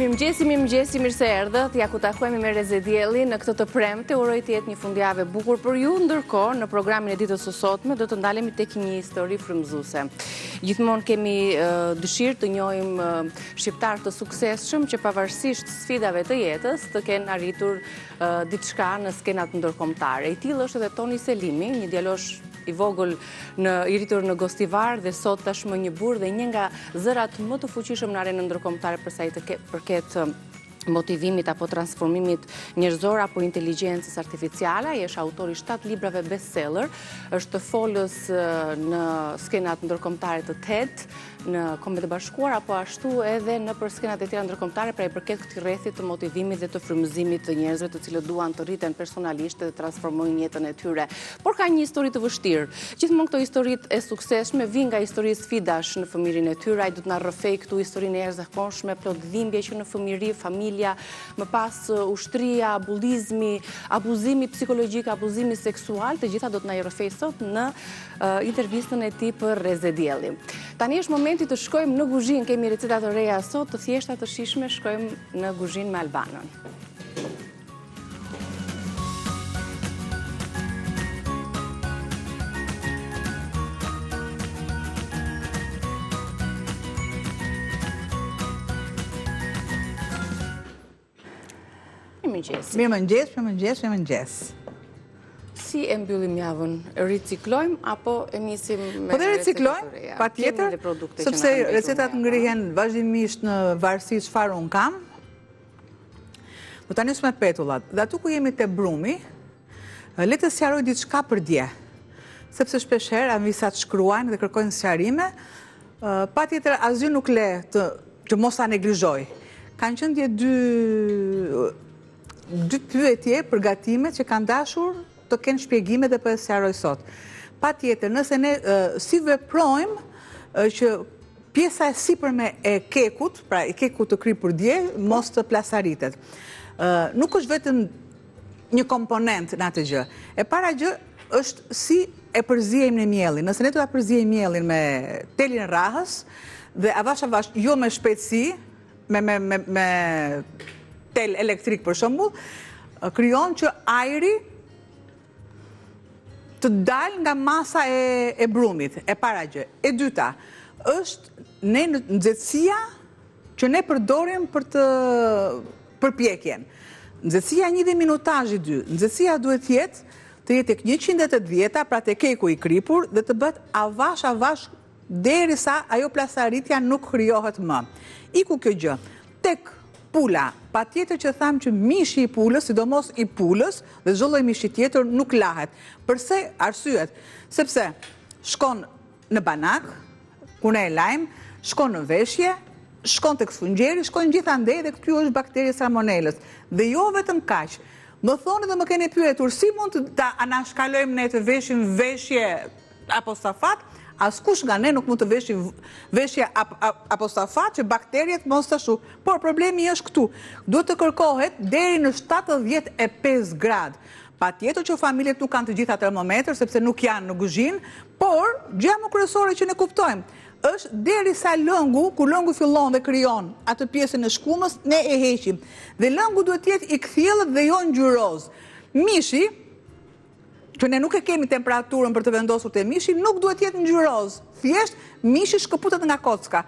Mirëmëngjesi, mirë se erdhët. Ja ku takojmë me Reze Dielli në këtë të premte. Uroj të jetë një fundjavë bukur për ju. Ndërkohë, në programin e ditës së sotme do të ndalemi tek një histori frymëzuese. Gjithmonë kemi dëshirë të njohim shqiptar të suksesshëm që pavarësisht sfidave të jetës të kenë arritur diçka në skenat ndërkombëtare. I tillë është edhe Toni Selimi, një djalosh i vogël i rritur në Gostivar dhe sot tashmë një burr dhe një nga zërat më të fuqishëm në arenën ndërkombëtare për sa i përket motivimit apo transformimit njerëzor apo inteligjencës artificiale. Ai është autor i 7 librave bestseller, është folës në skenat ndërkombëtare të TED në Kombet e Bashkuara, apo ashtu edhe në për skenat e tjera ndërkombëtare, pra i përket këtij rrethi të motivimit dhe të frymëzimit të njerëzve të cilët duan të rriten personalisht dhe të transformojnë jetën e tyre. Por ka një histori të vështirë. Gjithmonë këto historitë e suksesshme vijnë nga historitë sfidash në fëmijërinë e tyre. Ai do të na rrëfej këtu historinë e jashtëzakonshme, plot dhimbje që në fëmijëri, familja, më pas ushtria, bullizmi, abuzimi psikologjik, abuzimi seksual, të gjitha do të na i rrëfej sot në intervistën e tij për Reze Dielli. Tani është momenti të shkojmë në kuzhinë, kemi receta të reja sot, të thjeshta, të shijshme, shkojmë në kuzhinë me Albanën. Mirëmëngjes. Si e mbyllim javën? Riciklojmë apo e nisim me Po dhe riciklojmë, patjetër, sepse recetat ngrihen vazhdimisht në varësi çfarë un kam. Do ta nis me petullat. Dhe atu ku jemi te brumi, le të sqaroj diçka për dje. Sepse shpeshherë anvisat shkruajnë dhe kërkojnë sqarime, patjetër asgjë nuk le të mos ta neglizhoj. Kanë qenë dy pyetje përgatime që kanë dashur të kenë shpjegime dhe po e sqaroj sot. Patjetër, nëse ne si veprojmë që pjesa e sipërme e kekut, pra e kekut të kripur dje, mos të plasaritet. Nuk është vetëm një komponent në atë gjë. E para gjë është si e përziejmë në mielin. Nëse ne do ta përziejmë mielin me telin rrahës dhe avash jo me shpejtësi, me tel elektrik për shembull, krijon që ajri të dalë nga masa e brumit, e para gjë. E dyta, është nxehtësia që ne përdorim për pjekjen. Nxehtësia 1 dhe minutazhi 2. Nxehtësia duhet të jetë tek 180, pra te keku i kripur dhe të bëhet avash derisa ajo plasaritja nuk krijohet më. Iku kjo gjë. Tek pula, patjetër që tham që mishi i pulës, sidomos i pulës dhe çdo lloj mishi tjetër nuk lahet. Përse? Arsyet, sepse shkon në banak, ku ne e lajm, shkon në veshje, shkon tek sfungjeri, shkon gjithandej dhe këtu është bakteria salmonellës. Dhe jo vetëm kaq. Më thoni dhe më keni pyetur si mund të ta anashkalojmë ne të veshim veshje apostafat? Askush nga ne nuk mund të veshje apostafat që bakteriet mos të shu. Por problemi është këtu. Duhet të kërkohet deri në 75 gradë. Patjetër që familjet nuk kanë të gjitha termometër, sepse nuk janë në kuzhinë, por gjëja më kryesore që ne kuptojmë është derisa lëngu, kur lëngu fillon dhe krijon atë pjesën e shkumës, ne e heqim. Dhe lëngu duhet të jetë i kthjellët dhe jo ngjyroz. Mishi, që ne nuk e kemi temperaturën për të vendosur te mishi, nuk duhet të jetë ngjyroz. Thjesht mishi shkëputet nga kocka.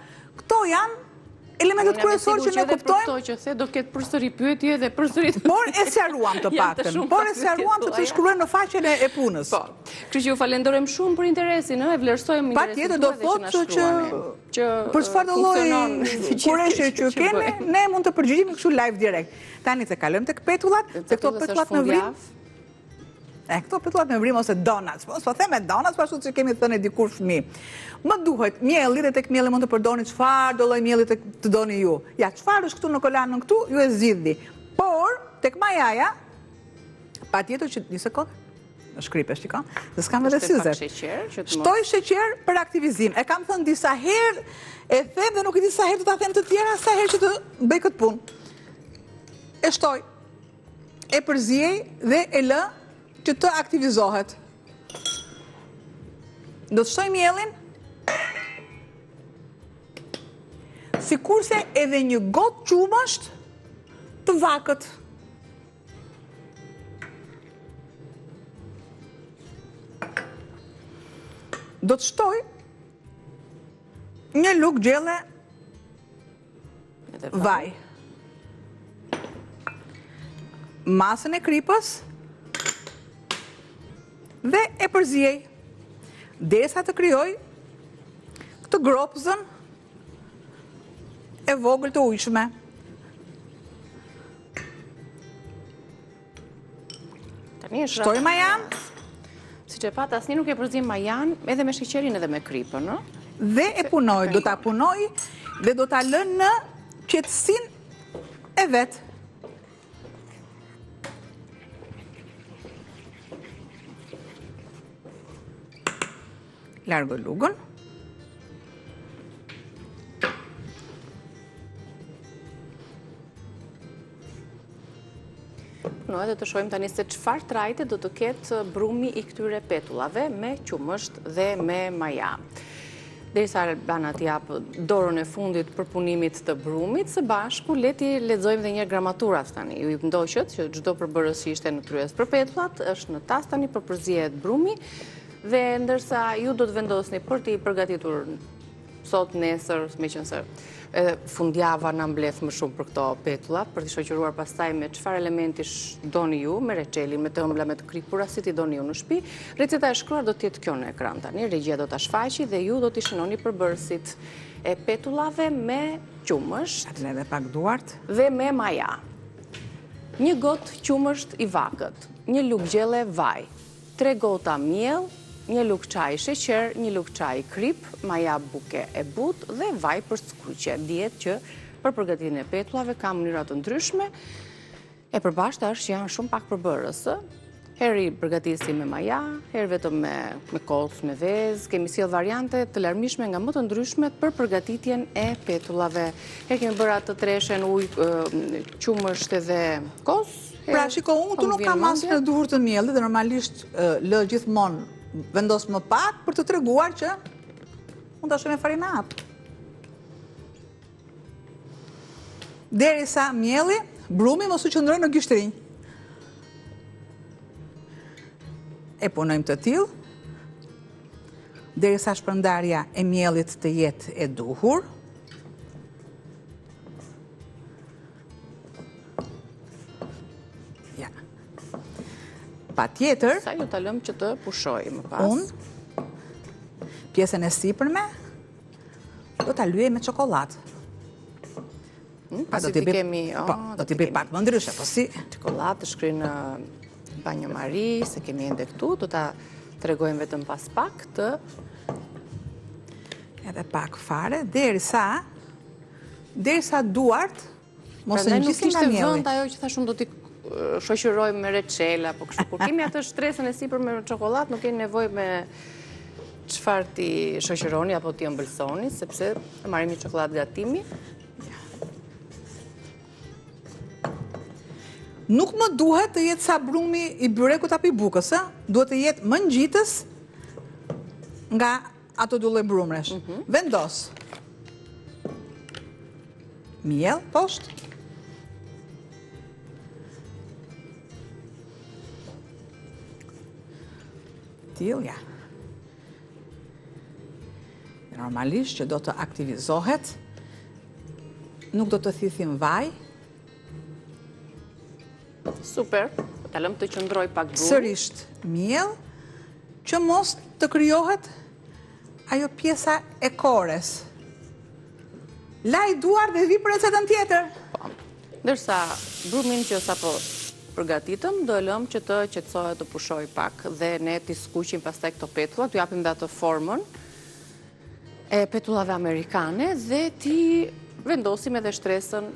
Këto janë elementet kryesorë që ne kuptojmë. Por që the do ketë përsëri pyetje dhe përsëri. Por e sqaruam të paktën. Por e sqaruam sepse shkruan në faqen e punës. Po. Kështu që ju falenderojmë shumë për interesin, e vlerësojmë interesin. Patjetër do thotë që për çfarë lloji kurëshe që kemi, ne mund të përgjigjemi kështu live direkt. Tani të kalojmë tek petullat, se këto petullat në vrim. Këto petullat me vrim ose donuts. Po them me donuts, ashtu që kemi thënë dikur fëmijë. Më duhet mielli dhe tek mielli mund të përdorni çfarë do lloj mielli të doni ju. Ja, çfarë është këtu në kolanën këtu, ju e zgjidhni. Por tek majaja, patjetër që një sekondë. Në shkripe, shikon? Dhe s'kam edhe syze. Shtoj sheqer për aktivizim. E kam thënë disa herë, e them dhe nuk e di sa herë do ta them të tjera, sa herë që të bëj këtë punë. E shtoj. E përziej dhe e lë që të aktivizohet. Do të shtoj mielin sikurse edhe një gotë qumësht të vakët. Do të shtoj një lugë gjelle vaj. Masën e kripës dhe e përzjej derisa të krijoj këtë gropëzën e vogël të ujshme. Shtoj majan. Si që pat, asni nuk e përzim majan edhe me sheqerin edhe me kripën, no? Dhe e punoj, do ta punoj dhe do ta lën në qetësinë e vet. Largoj lugën. No, edhe të shojmë tani se çfarë trajte do të ketë brumi i këtyre petullave me qumësht dhe me maja. Derisa Albana t'jap dorën e fundit për punimit të brumit, së bashku leti lexojmë dhe një gramaturat tani. Ju ndoqët që çdo përbërës që ishte në tryez për petullat është në tas tani për përzihet brumi dhe ndërsa ju do të vendosni për t'i përgatitur sot, nesër, meqense fundjava na mbledh më shumë për këto petulla, për t'i shoqëruar pastaj me çfarë elementi doni ju, me reçelin, me të ëmbla, me të kripura, si t'i doni ju në shtëpi. Receta e shkruar do të jetë kjo në ekran tani. Regjia do ta shfaqi dhe ju do t'i shënoni përbërësit e petullave me qumësht edhe pak duart dhe me maja. Një gotë qumësht i vakët, një lugë gjelle vaj, 3 gota miell, një lugë çaj sheqer, një lugë çaj krip, maja buke e butë dhe vaj për skuqe. Dihet që për përgatitjen e petullave ka mënyra të ndryshme. E përbashkëta është që janë shumë pak përbërës. Herë i përgatisim me maja, herë vetëm me kos, me vezë. Kemi sjell variante të larmishme nga më të ndryshmet për përgatitjen e petullave. Herë kemi bërë atë treshen ujë, qumësht edhe kos. Pra shiko, unë nuk kam masën e duhur të miellit dhe normalisht lë gjithmonë vendos më pak për të treguar që unë ta shoj me farinat. Derisa mielli, brumi mos u qëndroj në gishtrinj. E punojmë të tillë derisa shpërndarja e miellit të jetë e duhur. Pa tjetër, sa ju ta lëm që të pushoj më pas. Unë, pjesën e sipërme, do ta lyej me çokoladë. Pasi ti kemi... Do t'i bëj pak më ndryshe, po si? Çokoladë të shkruaj në banjo mari, se kemi ende këtu, do ta tregojmë vetëm pas pak të... Edhe pak fare, derisa duart, mos e ngjisin nga mielli. Kishte vënd ajo që thashun do t'i shoqërojmë me reçela, po kështu kur kemi atë shtresën e sipër me çokoladë, nuk keni nevojë me çfarë ti shoqëroni apo ti ëmbëlsoni, sepse marrim një çokoladë gatimi. Nuk më duhet të jetë sa brumi i byrekut apo i bukës, ë? Duhet të jetë më ngjitës nga ato dy lloj brumresh. Vendos miell poshtë. Tillja. Normalisht që do të aktivizohet, nuk do të thithim vaj. Super, ta lëm të qëndroj pak brumi. Sërisht miell, që mos të krijohet ajo pjesa e kores. Laj duar dhe vi për recetën tjetër. Ndërsa brumin që sapo përgatitëm, do e lëm që të qetësohet të pushoj pak dhe ne t'i skuqim pastaj këto petulla, t'u japim dhe atë formën e petullave amerikane dhe t'i vendosim edhe shtresën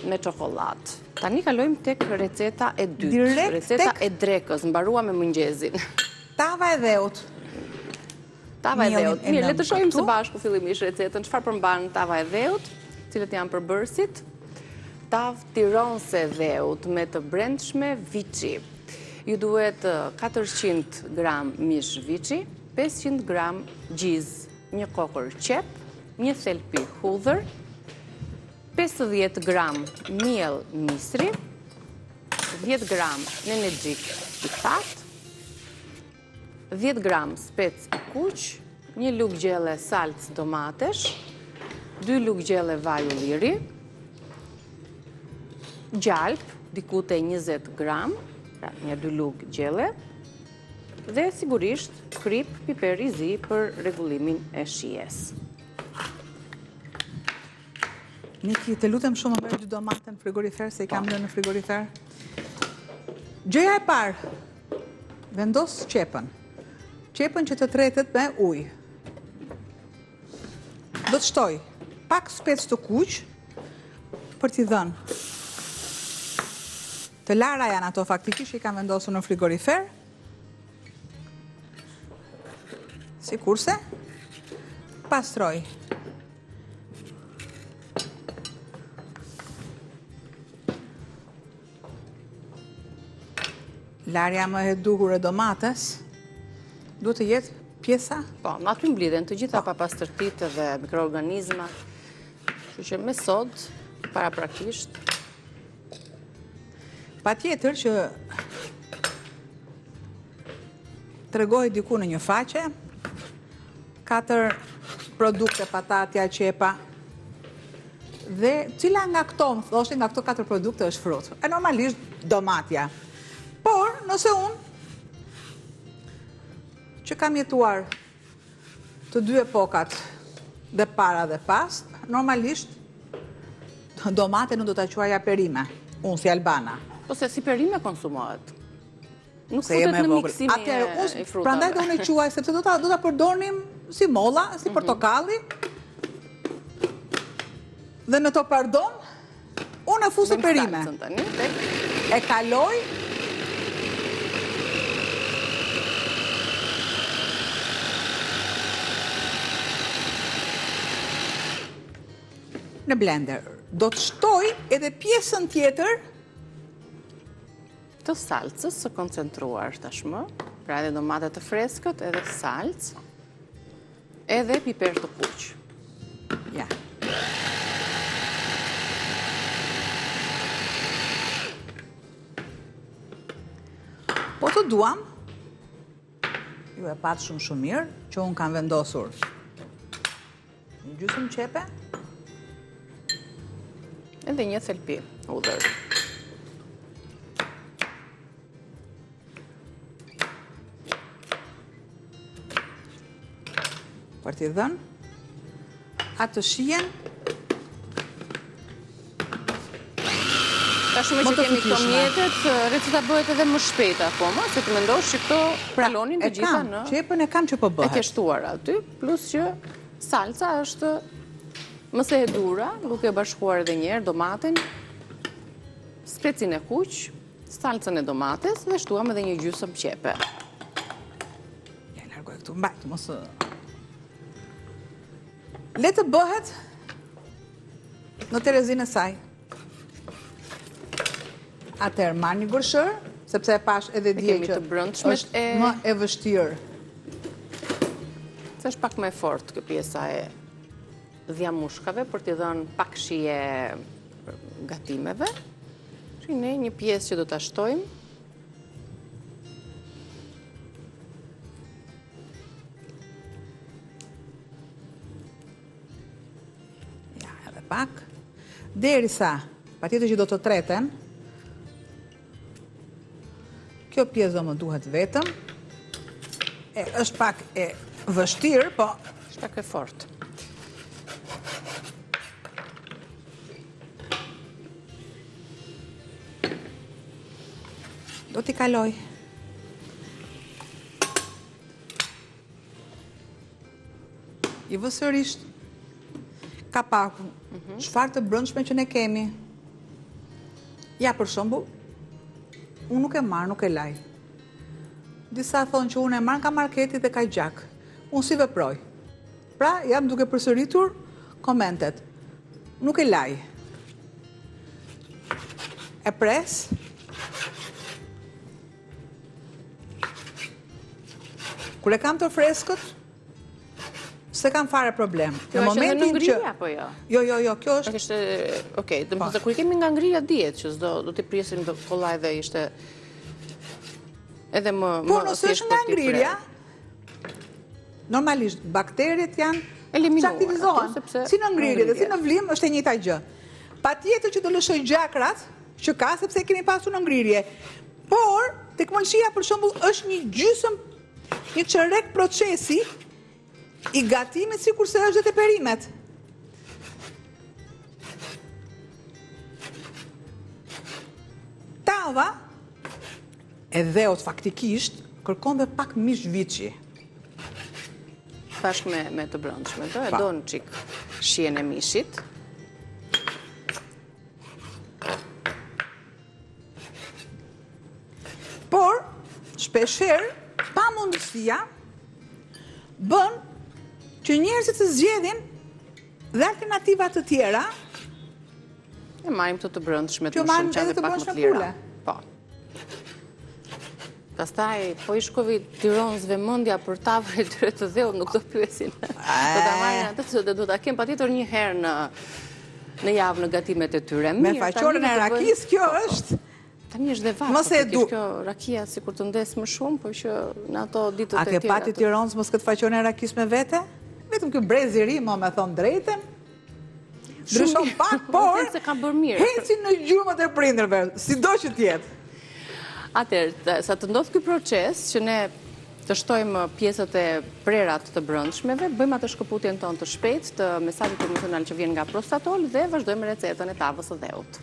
me çokoladë. Tani kalojmë tek receta e dytë, receta e drekës, mbaruam me mëngjesin. Tava e dheut. Tava e dheut. Mirë, le të shohim së bashku fillimisht recetën, çfarë përmban tava e dheut, cilët janë përbërësit. Tavë tironse dheut me të brendshme viçi. Ju duhet 400 gram mish viçi, 500 gram gjiz, një kokër qep, një thelpi hudhër, 50 gram miell misri, 10 gram nenexhik i thatë, 10 gram spec i kuq, 1 lugë gjelle salcë domatesh, 2 lugë gjelle vaj ulliri, gjalp, dikute 20 gram, pra një 2 lugë gjelle, dhe sigurisht krip piper i zi për rregullimin e shijes. Niki, të lutem shumë më merr 2 domate në frigorifer, se i kam lënë në frigorifer. Gjëja e parë, vendos qepën. Qepën që të tretet me ujë. Do të shtoj pak spec të kuq për t'i dhënë. Të lara janë ato faktikisht që i kam vendosur në frigorifer. Sikurse pastroj. Larja më e duhur e domates duhet të jetë pjesa? Po, në aty mblidhen të gjitha papastërtitë dhe mikroorganizmat, kështu që me sod, paraprakisht. Patjetër që tregoj diku në një faqe, 4 produkte, patatja, qepa, dhe cila nga këto, më thoshin, nga këto 4 produkte është frut. E normalisht domatja. Por, nëse unë, që kam jetuar të 2 epokat, dhe para dhe pas, normalisht, domate nuk do të quaja perime, unë si Albana. Ose si perime konsumohet. Nuk Se futet në miksimin e frutave. Prandaj do në quaj, sepse do ta përdornim si molla, si portokalli, dhe në to pardon, unë e fuse perime. E kaloj në blender. Do të shtoj edhe pjesën tjetër të salcës së koncentruar tashmë, pra edhe domate të freskët, edhe salcë, edhe piper të kuq. Ja. Po të duam, ju e patë shumë mirë, që unë kam vendosur një gjysmë qepe, edhe një thelpi udhër. Për t'i dhënë atë shijen Tashmë që kemi këto mjetet, receta bëhet edhe më shpejt akoma, se të mendosh që këto pralonin të gjitha në... Qepën e kam që po bëhet. E ke shtuar aty, plus që salca është mëse e dura, duke bashkuar edhe njerë domaten, specin e kuq, salcën e domates dhe shtuam edhe një gjysëm qepe. Ja, largoj këtu, mbajtë, mos... Le të bëhet në Terezinë e saj. Atëherë marr një gërshër, sepse e pash edhe dje që është më e vështirë. Se është pak më e fortë kjo pjesa e dhjamushkave për t'i dhënë pak shije gatimeve. Që ne një pjesë që do t'a shtojmë. Ja, edhe pak. Derisa, patjetër që do të treten, kjo pjesë do më duhet vetëm, është pak e vështirë, po... është pak e fortë. Do t'i kaloj. I vësërisht kapaku, çfarë të brëndshme që ne kemi. Ja, për shembull, unë nuk e marr, nuk e laj. Disa thonë që unë e marr nga marketi dhe ka gjak. Unë si veproj. Pra, jam duke përsëritur komentet. Nuk e laj. E pres. Kur e kam të freskët, se kam fare problem. Kjo është edhe në ngrirje, apo jo? Jo, kjo është... Okej, dhe më të kur i kemi nga ngrirja dihet që do t'i prisim të kollaj dhe ishte edhe më... Po, nësë është nga ngrirja, normalisht bakteriet janë që aktivizohen. Si në ngrirje dhe si në vlim është e njëjta gjë. Pa tjetër që të lëshoj gjakrat që ka, sepse kemi pasur në ngrirje. Por, teknologjia për shembull është një gjysëm, një çerek procesi i gatimit sikur se është dhe teperimet. Tava e dheut faktikisht kërkon dhe pak mish viçi. Bashkë me të brëndshme, e do në qik shien e mishit. Por, shpesher, pa mundësia, bën që njerëzit të zgjedhin dhe alternativat të tjera. E marim të brëndshme të më shumë që edhe pak më të lira. Po. Pastaj, po i shkovi Tiranësve mendja për tavën e tyre të dheut, nuk do pyesin. Do ta marrin atë se do ta kem patjetër një herë në javë në gatimet e tyre. Me faqoren e rakis, kjo është. Tani është dhe vakë. Mos e du. Kjo rakia sikur të ndes më shumë, po që në ato ditët e tjera. A ke pati Tiranës mos këtë faqoren e rakis me vete? Vetëm ky brezi i ri, me thon drejtën. Ndryshon pak, por hecin në gjurmët e prindërve, sido që tjetë. Atëherë, sa të ndodh ky proces, që ne të shtojmë pjesët e prerat të brëndshmeve, bëjmë atë shkëputjen tonë të shpejt të mesazhit emocional që vjen nga Prostatol dhe vazhdojmë recetën e tavës së dheut.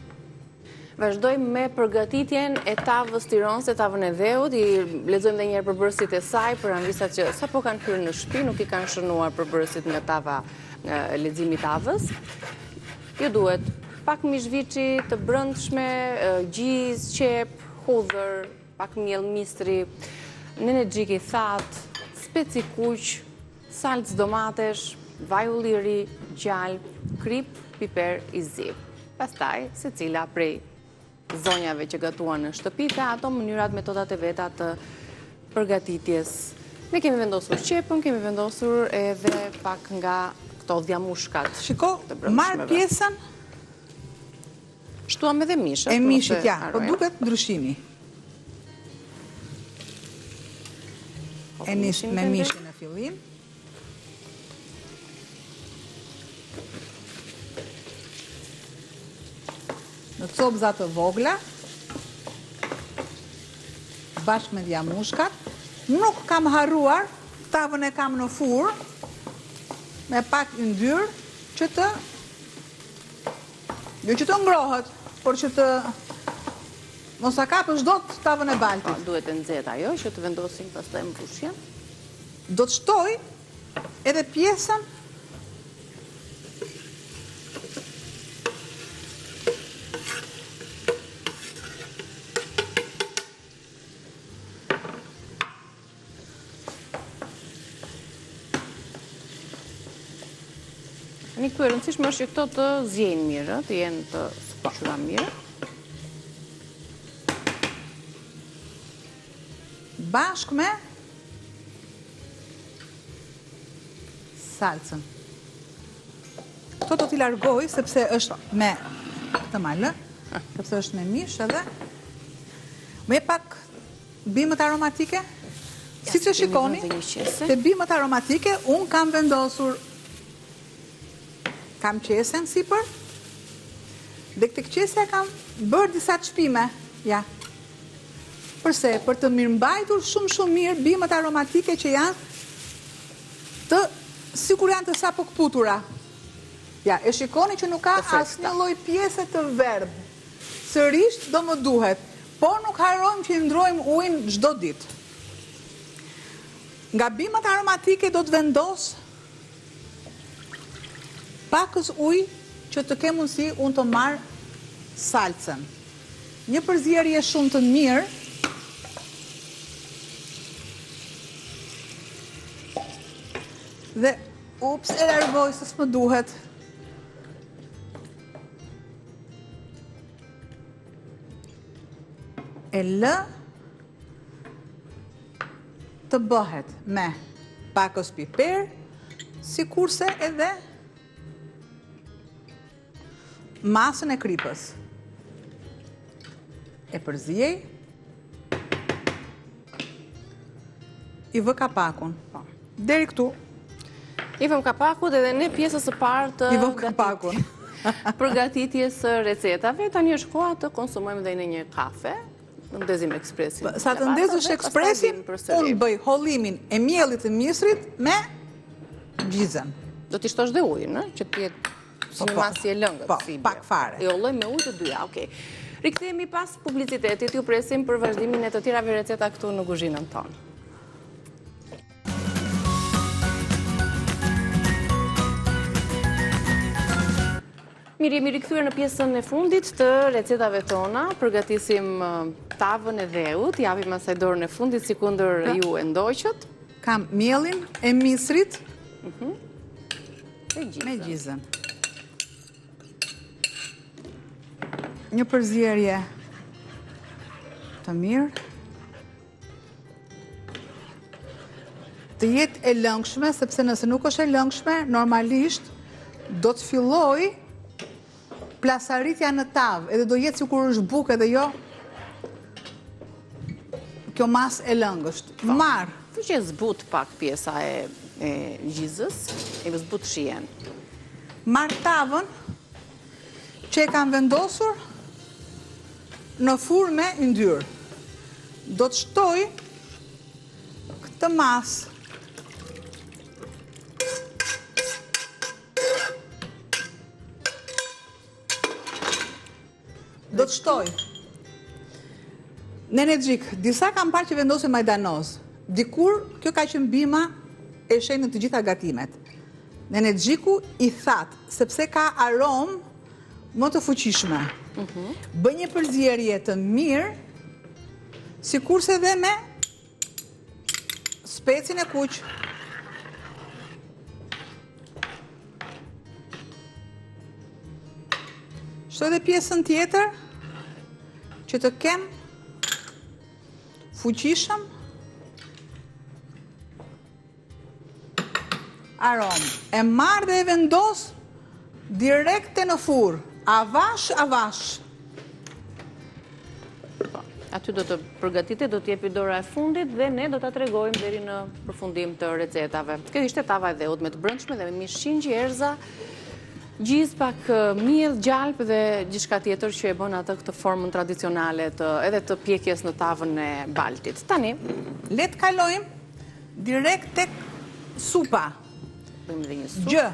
Vazhdojmë me përgatitjen e tavës Tiranës, e tavën e dheut, i lexojmë edhe një herë përbërësit e saj për anvisat që sapo kanë hyrë në shtëpi, nuk i kanë shënuar përbërësit nga tava leximi tavës. Ju duhet pak mish viçi të brëndshme, gjizë, qep, hudhër, pak miell mistri, nene gjiki thatë, speci kuq, salcë domatesh, vaj ulliri, gjalp, krip, piper i zi. Pastaj, secila prej zonjave që gatuan në shtëpi, dhe ato mënyrat, metodat e veta të përgatitjes. Ne kemi vendosur qepën, kemi vendosur edhe pak nga këto dhjamushkat. Shiko, marë pjesën shtuam edhe mishët. E mishit, ja, po duket ndryshimi. E nisë me mishin në fillim. Në copëza të vogla, bashkë me dhjamushkat. Nuk kam harruar, tavën e kam në furrë, me pak yndyrë, që të jo që të ngrohet, por që të mos a kapësh dot tavën e baltit. Duhet e nxehtë ajo që të vendosim pastaj mbushjen. Do të shtoj edhe pjesën Një këtu e rëndësishme është që këto të zjenë mirë, të jenë të skuqura mirë. Bashkë me salcën. Këto do t'i largoj, sepse është me të malë, sepse është me mish edhe. Me pak bimët aromatike. Si që shikoni, të bimët aromatike, unë kam vendosur kam qesen sipër, dhe këtë qese kam bërë disa të shpime, ja. Përse, për të mirëmbajtur shumë mirë bimët aromatike që janë të, sikur janë të sapo këputura. Ja, e shikoni që nuk ka asë një lloj pjese të verdhë. Sërish do më duhet, por nuk harrojmë që i ndrojmë ujin çdo ditë. Nga bimët aromatike do të vendos pakës ujë që të ke mundësi unë të marë salcën. Një përzierje shumë të mirë, dhe ups, e largoj se s'më duhet. E lë të bëhet me pakës piper, si kurse edhe masën e kripës. E përzijej, i vë kapakun. Deri këtu. I vëm kapakut edhe në pjesës së parë të I vëm kapakun. përgatitjes së recetave. Tani është koha të konsumojmë dhe në një kafe. Në ndezim ekspresin. Sa të ndezësh ekspresin, unë bëj hollimin e miellit të misrit me gjizën. Do t'i shtosh dhe ujë, që t'jetë si një masje lëngët. Po, pak fare. E olloj me ujë të dyja, okej. Rikthehemi pas publicitetit, ju presim për vazhdimin e të tjerave receta këtu në kuzhinën tonë. Mirë, jemi rikthyer në pjesën e fundit të recetave tona. Përgatisim tavën e dheut, japim asaj dorën e fundit sikundër ju e ndoqët. Kam mielin e misrit me gjizën. Një përzierje të mirë. Të jetë e lëngshme, sepse nëse nuk është e lëngshme, normalisht do të filloj plasaritja në tavë, edhe do jetë sikur është bukë edhe jo kjo mas e lëngësht. Marë. Të që zbut pak pjesa e gjizës, e zbut shien. Marë tavën që e kam vendosur në furrë me yndyrë. Do të shtoj këtë masë. Do të shtoj. Në energjik, disa kam parë që vendose majdanoz. Dikur, kjo ka qenë bima e shenjë në të gjitha gatimet. Në energjiku i thatë, sepse ka aromë më të fuqishme. Bë një përzierje të mirë, si kurse dhe me specin e kuq. Shtoj dhe pjesën tjetër, që të kem fuqishëm aromë. E marrë dhe e vendos direkte në furrë, avash. Aty do të përgatite, do t'jepi dora e fundit dhe ne do t'a tregojmë deri në përfundim të recetave. Kjo ishte tava e dheut me të brëndshme dhe me mishin erza, gjiz pak miell, gjalp dhe gjithçka tjetër që e bën atë këtë formën tradicionale edhe të pjekjes në tavën e baltit. Tani, le të kalojmë direkt tek supa. bëjmë dhe një supë. Gjë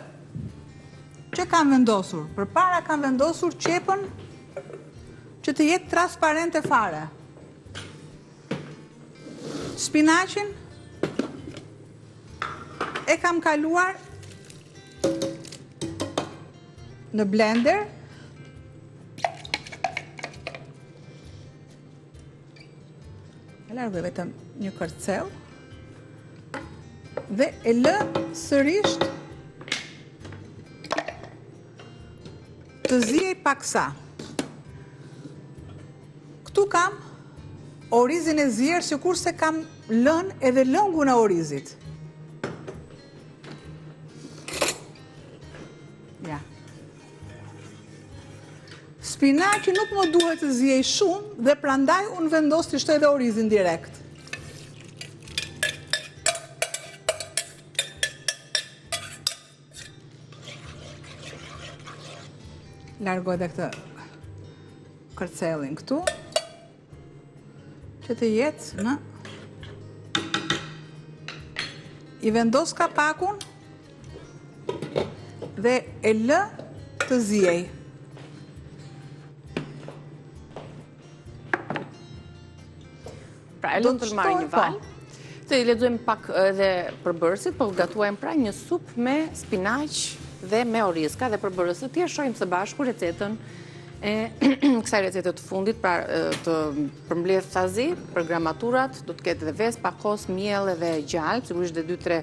që kam vendosur. Përpara kam vendosur qepën që të jetë transparente fare. Spinaqin e kam kaluar në blender. E largoj vetëm një kërcel. Dhe e lë sërisht të zihej paksa. Këtu kam orizin e zier, sikur se kam lënë edhe lëngun e orizit. Ja. Spinaqi nuk më duhet të zihej shumë dhe prandaj unë vendos të shtoj dhe orizin direkt. Largoj dhe këtë kërcelin këtu, që të jetë në... I vendos kapakun dhe e lë të zihej. Pra, e lëmë të marrë një valë, të i lexojmë pak edhe përbërësit, po gatuajmë pra një supë me spinaq dhe me oriz. Ka dhe përbërësit, tjerë shohim së bashku recetën e kësaj recete të fundit, pra të përmbledh thazi, për gramaturat, do të ketë dhe vespa, kos, miell edhe gjalp, sigurisht dhe 2-3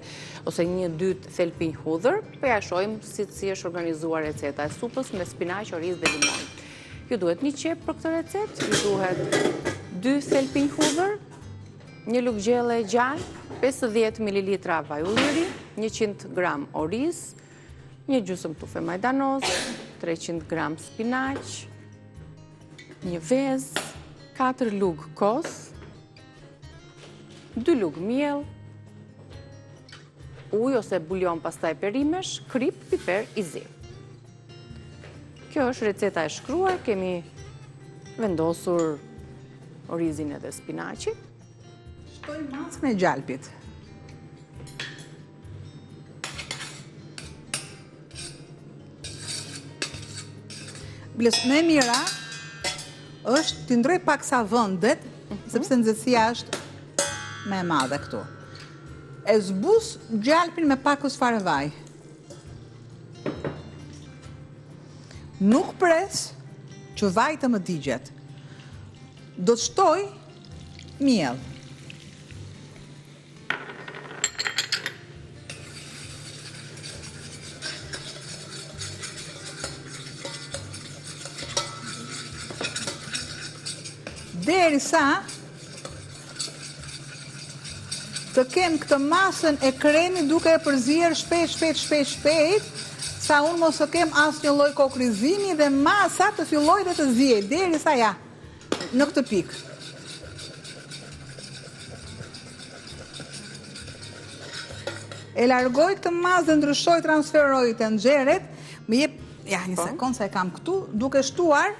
ose 1-2 thelpinj hudhër, po ja shohim si është organizuar receta e supës me spinaq, oriz dhe limon. Ju duhet një qep për këtë recetë, ju duhet 2 thelpinj hudhër, një lugë gjelle gjalp, 50 ml vaj ulliri, 100 gram oriz, një gjysmë tufe majdanoz, 300 gram spinaq, një vez, 4 lug kos, 2 lug miell, ujë ose bulion pastaj perimesh, krip, piper i zi. Kjo është receta e shkruar, kemi vendosur orizin edhe spinaqin. Shtoj masën e gjalpit. Bles, më e mira është t'i ndroj pak sa vëndet, sepse nxehtësia është më e madhe këtu. E zbus gjalpin me pak fare vaj. Nuk pres që vaj të më digjet. Do të shtoj miell. Derisa të kem këtë masën e kremi duke e përzier shpejt, sa unë mos të kem asë një lloj kokrizimi dhe masa të filloj dhe të zjej, derisa ja, në këtë pikë. E largoj këtë masë dhe ndryshoj, transferoj të nxerret, më jep, ja, një sekond sa e kam këtu, duke shtuar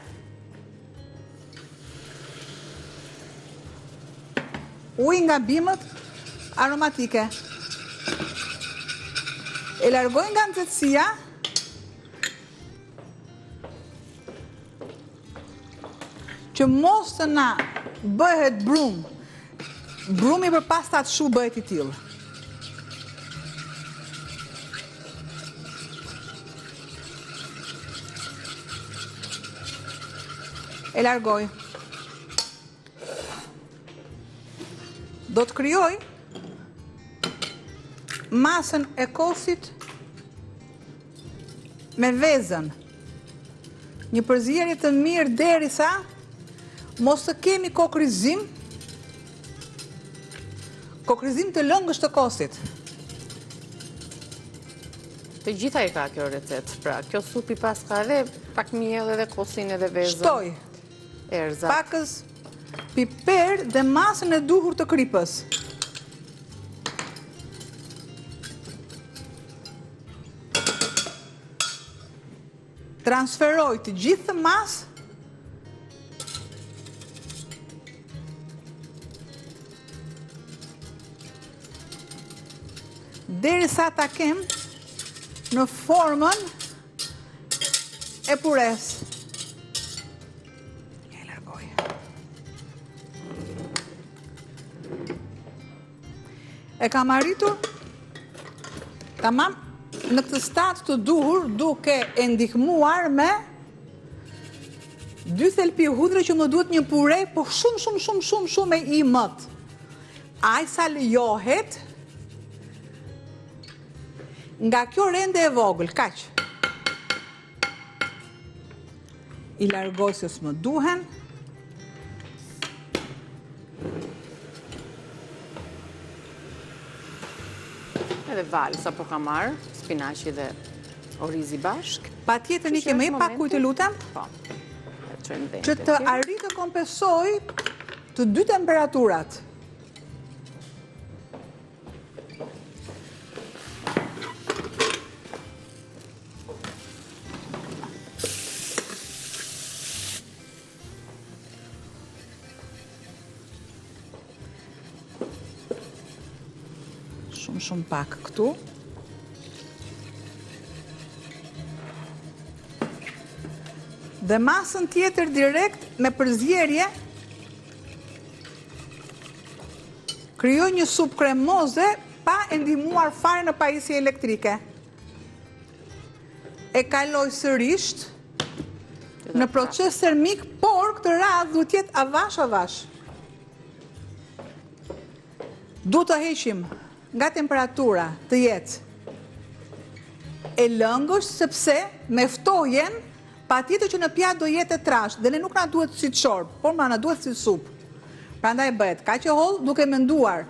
ujë nga bimët aromatike. E largoj nga nxehtësia që mos të na bëhet brum. Brumi për pasta të shu bëhet i tillë. E largoj. Do të krijoj masën e kosit me vezën. Një përzierje të mirë derisa mos të kemi kokrizim të lëngësh të kosit. Të gjitha i ka kjo recetë, pra kjo supi pas ka edhe pak miell edhe kosin edhe vezën. Shtoj erzat. pakës piper dhe masën e duhur të kripës. Transferoj të gjithë të masë derisa ta kem në formën e pures. E largoj. E kam arritur tamam në këtë stat të duhur, duke e ndihmuar me 2 thelpi hudhre që më duhet një pure, po shumë e i mët. Aj sa lejohet nga kjo rende e vogël, kaq. I largoj se s'më duhen. Edhe val, sa po ka marrë, spinaci dhe orizi bashk. Patjetër një kemi pak ujë të lutem, Po. që të arrit të kompensoj të 2 temperaturat. Shumë pak këtu. Dhe masën tjetër direkt me përzierje krijoj një supë kremoze pa e ndihmuar fare në pajisje elektrike. E kaloj sërish në proces termik, por këtë radhë duhet jetë avash. Duhet të heqim nga temperatura të jetë e lëngësh, sepse me ftojen patjetër që në pjatë do jetë e trashë, dhe ne nuk na duhet si çorb, por na duhet si supë. Prandaj bëhet kaq e holl, duke menduar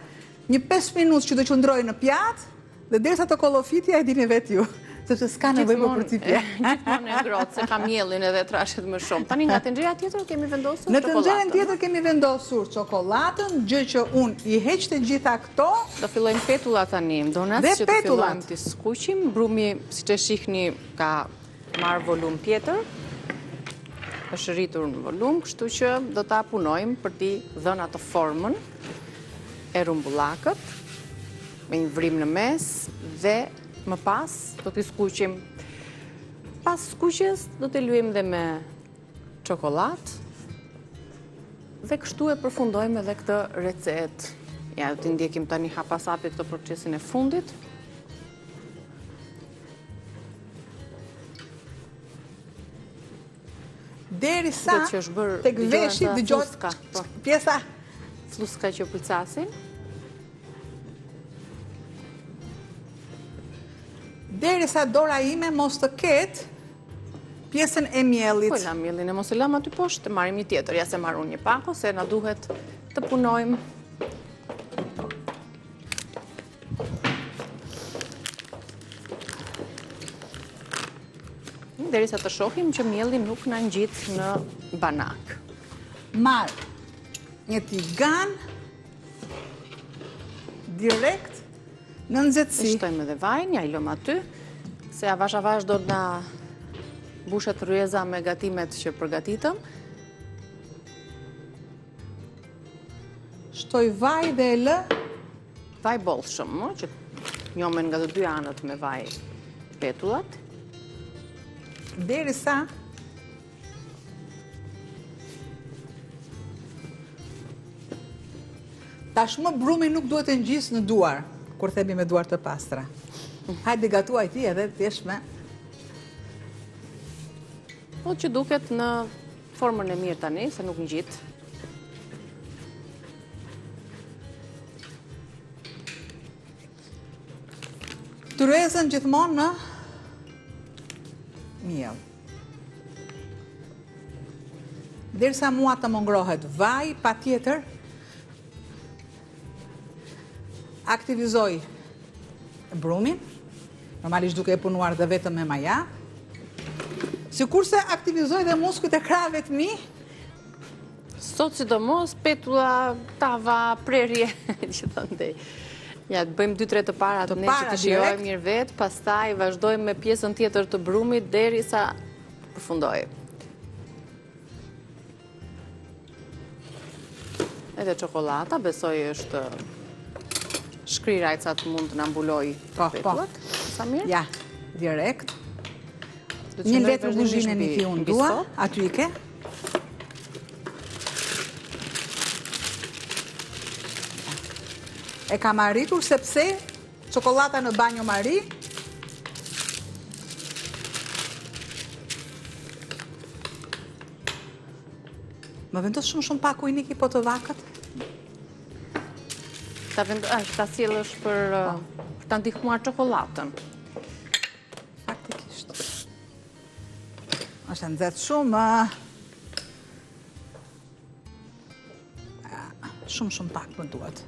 një 5 minutë që do qëndroj në pjatë Dhe derisa të kollofitja e dini vetë ju, sepse s'ka nevojë për përcipje. Gjithmonë e ngrohtë, se ka miellin edhe trashet më shumë. Tani nga tenxheria tjetër kemi vendosur çokoladën. Në tenxherën çokoladën. tjetër kemi vendosur çokoladën, gjë që unë i heq të gjitha këto. Do fillojmë petullat tani, donas që të fillojmë të skuqim. Brumi, siç e shihni, ka marrë volum tjetër. Është rritur në volum, kështu që do ta punojmë për t'i dhënë atë formën e rumbullakët me një vrim në mes dhe më pas do t'i skuqim. Pas skuqjes do t'i luajmë dhe me çokoladë dhe kështu e përfundojmë edhe këtë recetë. Ja, do t'i ndjekim tani hapasapi këtë procesin e fundit. Derisa tek veshi dëgjohet pjesa fluska që pëlqasin. Derisa dora ime mos të ketë pjesën e miellit. Po la miellin e mos e lam aty poshtë, të marrim një tjetër. Ja se marrun një pak ose na duhet të punojmë. Derisa të shohim që mielli nuk na ngjit në banak. Marr një tigan direkt në nxehtësi. Shtojmë edhe vajin, ja i lëm aty, se avash avash do të na bushet rryeza me gatimet që përgatitëm. Shtoj vaj dhe e lë. Vaj bollshëm, që njomen nga të dy anët me vaj petullat. Derisa tashmë brumi nuk duhet të ngjisë në duar, kur themi me duar të pastra. Hajde gatuaj ti edhe thjesht me. Po që duket në formën e mirë tani, se nuk ngjit. Tyrezën gjithmonë në miell. Derisa mua të më ngrohet vaj, patjetër aktivizoj brumin, normalisht duke e punuar dhe vetëm me maja, sikurse aktivizoj dhe muskujt e krave të mi. Sot sidomos petulla, tava, prerje, gjithandej. Ja, të bëjmë 2-3 të para të ne që të shijojmë mirë vetë, pastaj vazhdojmë me pjesën tjetër të brumit derisa përfundoj. Edhe çokolata, besoj është shkrirajca të mund të na mbuloj petullat. Sa mirë? Ja, direkt. Një letër kuzhine një ki unë dua, aty i ke. E kam arritur sepse çokolata në banjo mari më vendos shumë pak ujë Niki, po të vakët. Ta sjellësh për ta ndihmuar çokoladën. Faktikisht. Është nxehtë shumë. Shumë pak më duhet.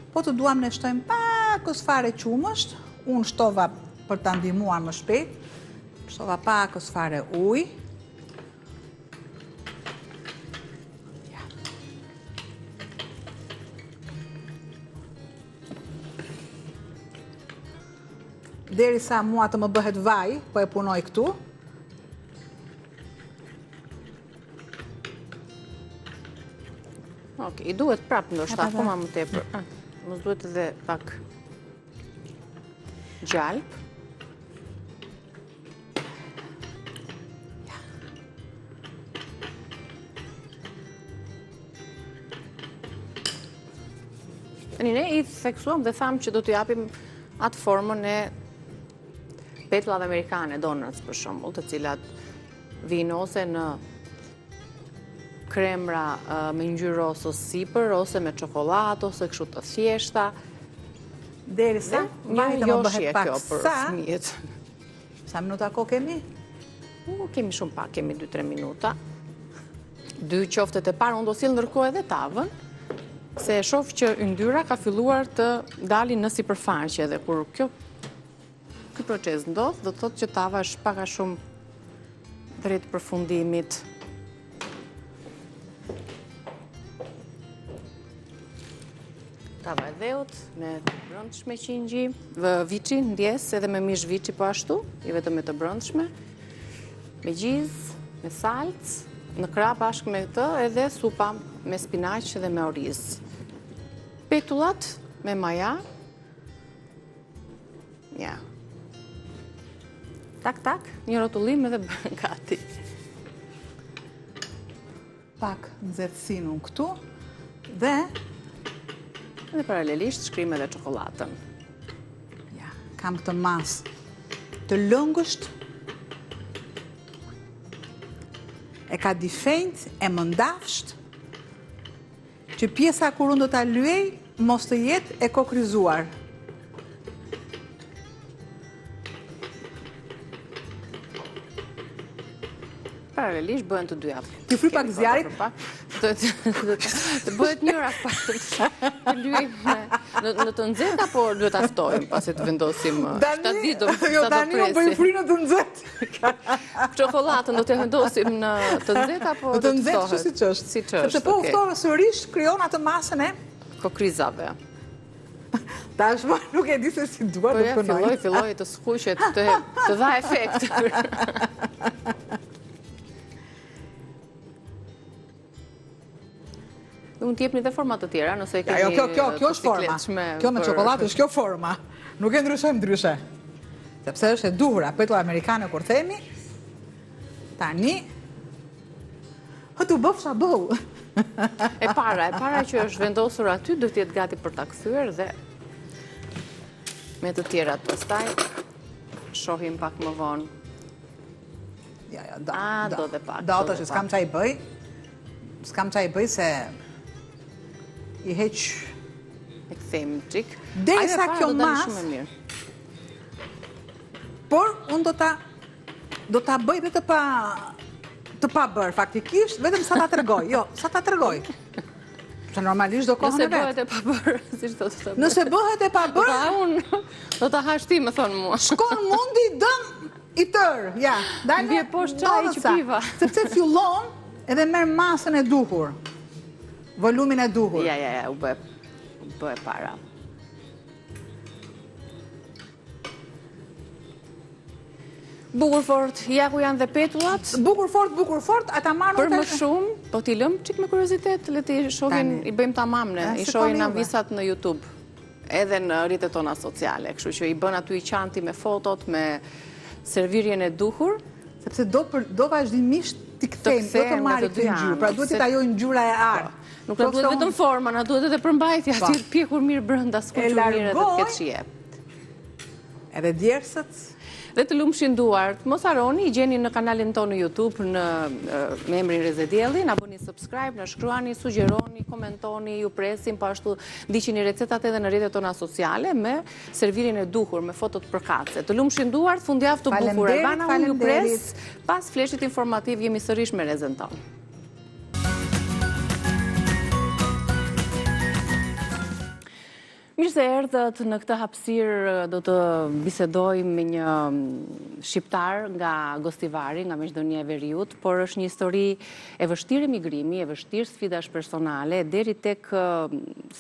Po të duam ne shtojmë pakës fare qumësht, unë shtova për të ndihmuar më shpejt, shtova pakës fare ujë. Ja. Derisa mua të më bëhet vaj, po e punoj këtu. Ok, i duhet prapë ndoshta akoma më tepër. Mos duhet edhe pak gjalp. Tani ne i theksuam dhe thamë që do t'u japim atë formën e petullave amerikane, donuts për shembull, të cilat vijnë ose në kremra me ngjyrë ose sipër, ose me çokoladë, ose kështu të thjeshta. Derisa vajta më bëhet pak për fëmijët. Sa minuta ko kemi? Kemi shumë pak, kemi 2-3 minuta. 2 qoftet e parë, unë do sjell ndërkohë edhe tavën. Se e shoh që yndyra ka filluar të dalin në sipërfaqe dhe kur ky proces ndodh, do të thotë që tava është pak a shumë drejt përfundimit. Tava e dheut, me të brëndshme qingji, viçi, ndjes edhe me mish viçi po ashtu, i vetëm me të brëndshme, me gjizë, me salcë, në krah bashkë me këtë edhe supa me spinaq dhe me oriz. Petullat me maja. Ja. Tak, një rotullim edhe bën gati. Pak nxehtësinë unë këtu dhe paralelisht shkrim edhe çokoladën. Ja, kam këtë masë të lëngësht, e ka difenjt, e mëndafsht, që pjesa kur unë do ta lyej, mos të jetë e kokrizuar. Paralelisht bëhen të dyja. Ti fry pak zjarit? Të bëhet njëra pak të lyejmë në të nxehtë apo duhet ta ftojmë pasi të vendosim 7 ditë Jo, tani unë bëj fry në të nxehtë. Çokoladën do të vendosim në të nxehtë apo në të nxehtë kështu siç është. Siç është. Sepse po uftove sërish krijon atë masën e kokrizave. Tashmë nuk e di se si duar të punoj. Filloi të skuqet, të dha efekt. Unë t'jepni dhe format të tjera, nëse keni... Kjo është forma. Kjo me çokoladë është kjo forma. Nuk e ndryshojmë ndryshe. Sepse është e duhura, petulla amerikane kur themi, tani, tu bëfsha bëu. E para që është vendosur aty, do t'jetë gati për ta kthyer dhe me të tjerat pastaj, shohim pak më vonë. Do dhe pak. Da, që s'kam qa i bëj. S'kam qa i bëj se i heq... E këthejmë qik. Derisa kjo mas... Por, unë do ta bëj dhe të pa bërë, faktikisht, vetëm sa ta tregoj. Jo, sa ta tregoj. Se normalisht do kohën e vetë. Nëse bëhet e pa bërë, si shto të bërë. Nëse bëhet e pa bërë... Do ta hash ti, më thonë mua. Shkon mundi dëm i tërë, ja. Bje poshtë qaj që piva. Sepse fillon edhe merr masën e duhur. Volumin e duhur. Ja, u bë para. Bukur fort, ja ku janë dhe petullat. Bukur fort, ata marrën... Për më shumë, po t'i lëm qik me kuriozitet, le t'i shohin, i bëjmë tamam ne, i shohin anvisat në YouTube, edhe në rrjetet tona sociale, kështu që i bën aty i qanti me fotot, me servirjen e duhur. Sepse do vazhdimisht t'i kthejmë, do të marri këtë ngjyrë, pra duhet t'i tajoj ngjyra e artë. Nuk na duhet vetëm forma, na duhet edhe përmbajtja, ti të pjekur mirë brenda, skuqur mirë edhe të ketë shije. Edhe djersët. Dhe të lumshin duart, mos harroni, i gjeni në kanalin tonë në YouTube me emrin Reze Dielli, na bëni subscribe, na shkruani, sugjeroni, komentoni, ju presim, po ashtu ndiqini recetat edhe në rrjetet tona sociale me servirin e duhur, me fotot përkatëse. Të lumshin duart, fundjavë të bukur. Albana, unë ju pres, pas fleshit informativ jemi sërish me Rezen tonë. Mirë se erdhët në këtë hapësirë, do të bisedojmë me një shqiptar nga Gostivari, nga Maqedonia e Veriut, por është një histori e vështirë emigrimi, e vështirë sfidash personale, deri tek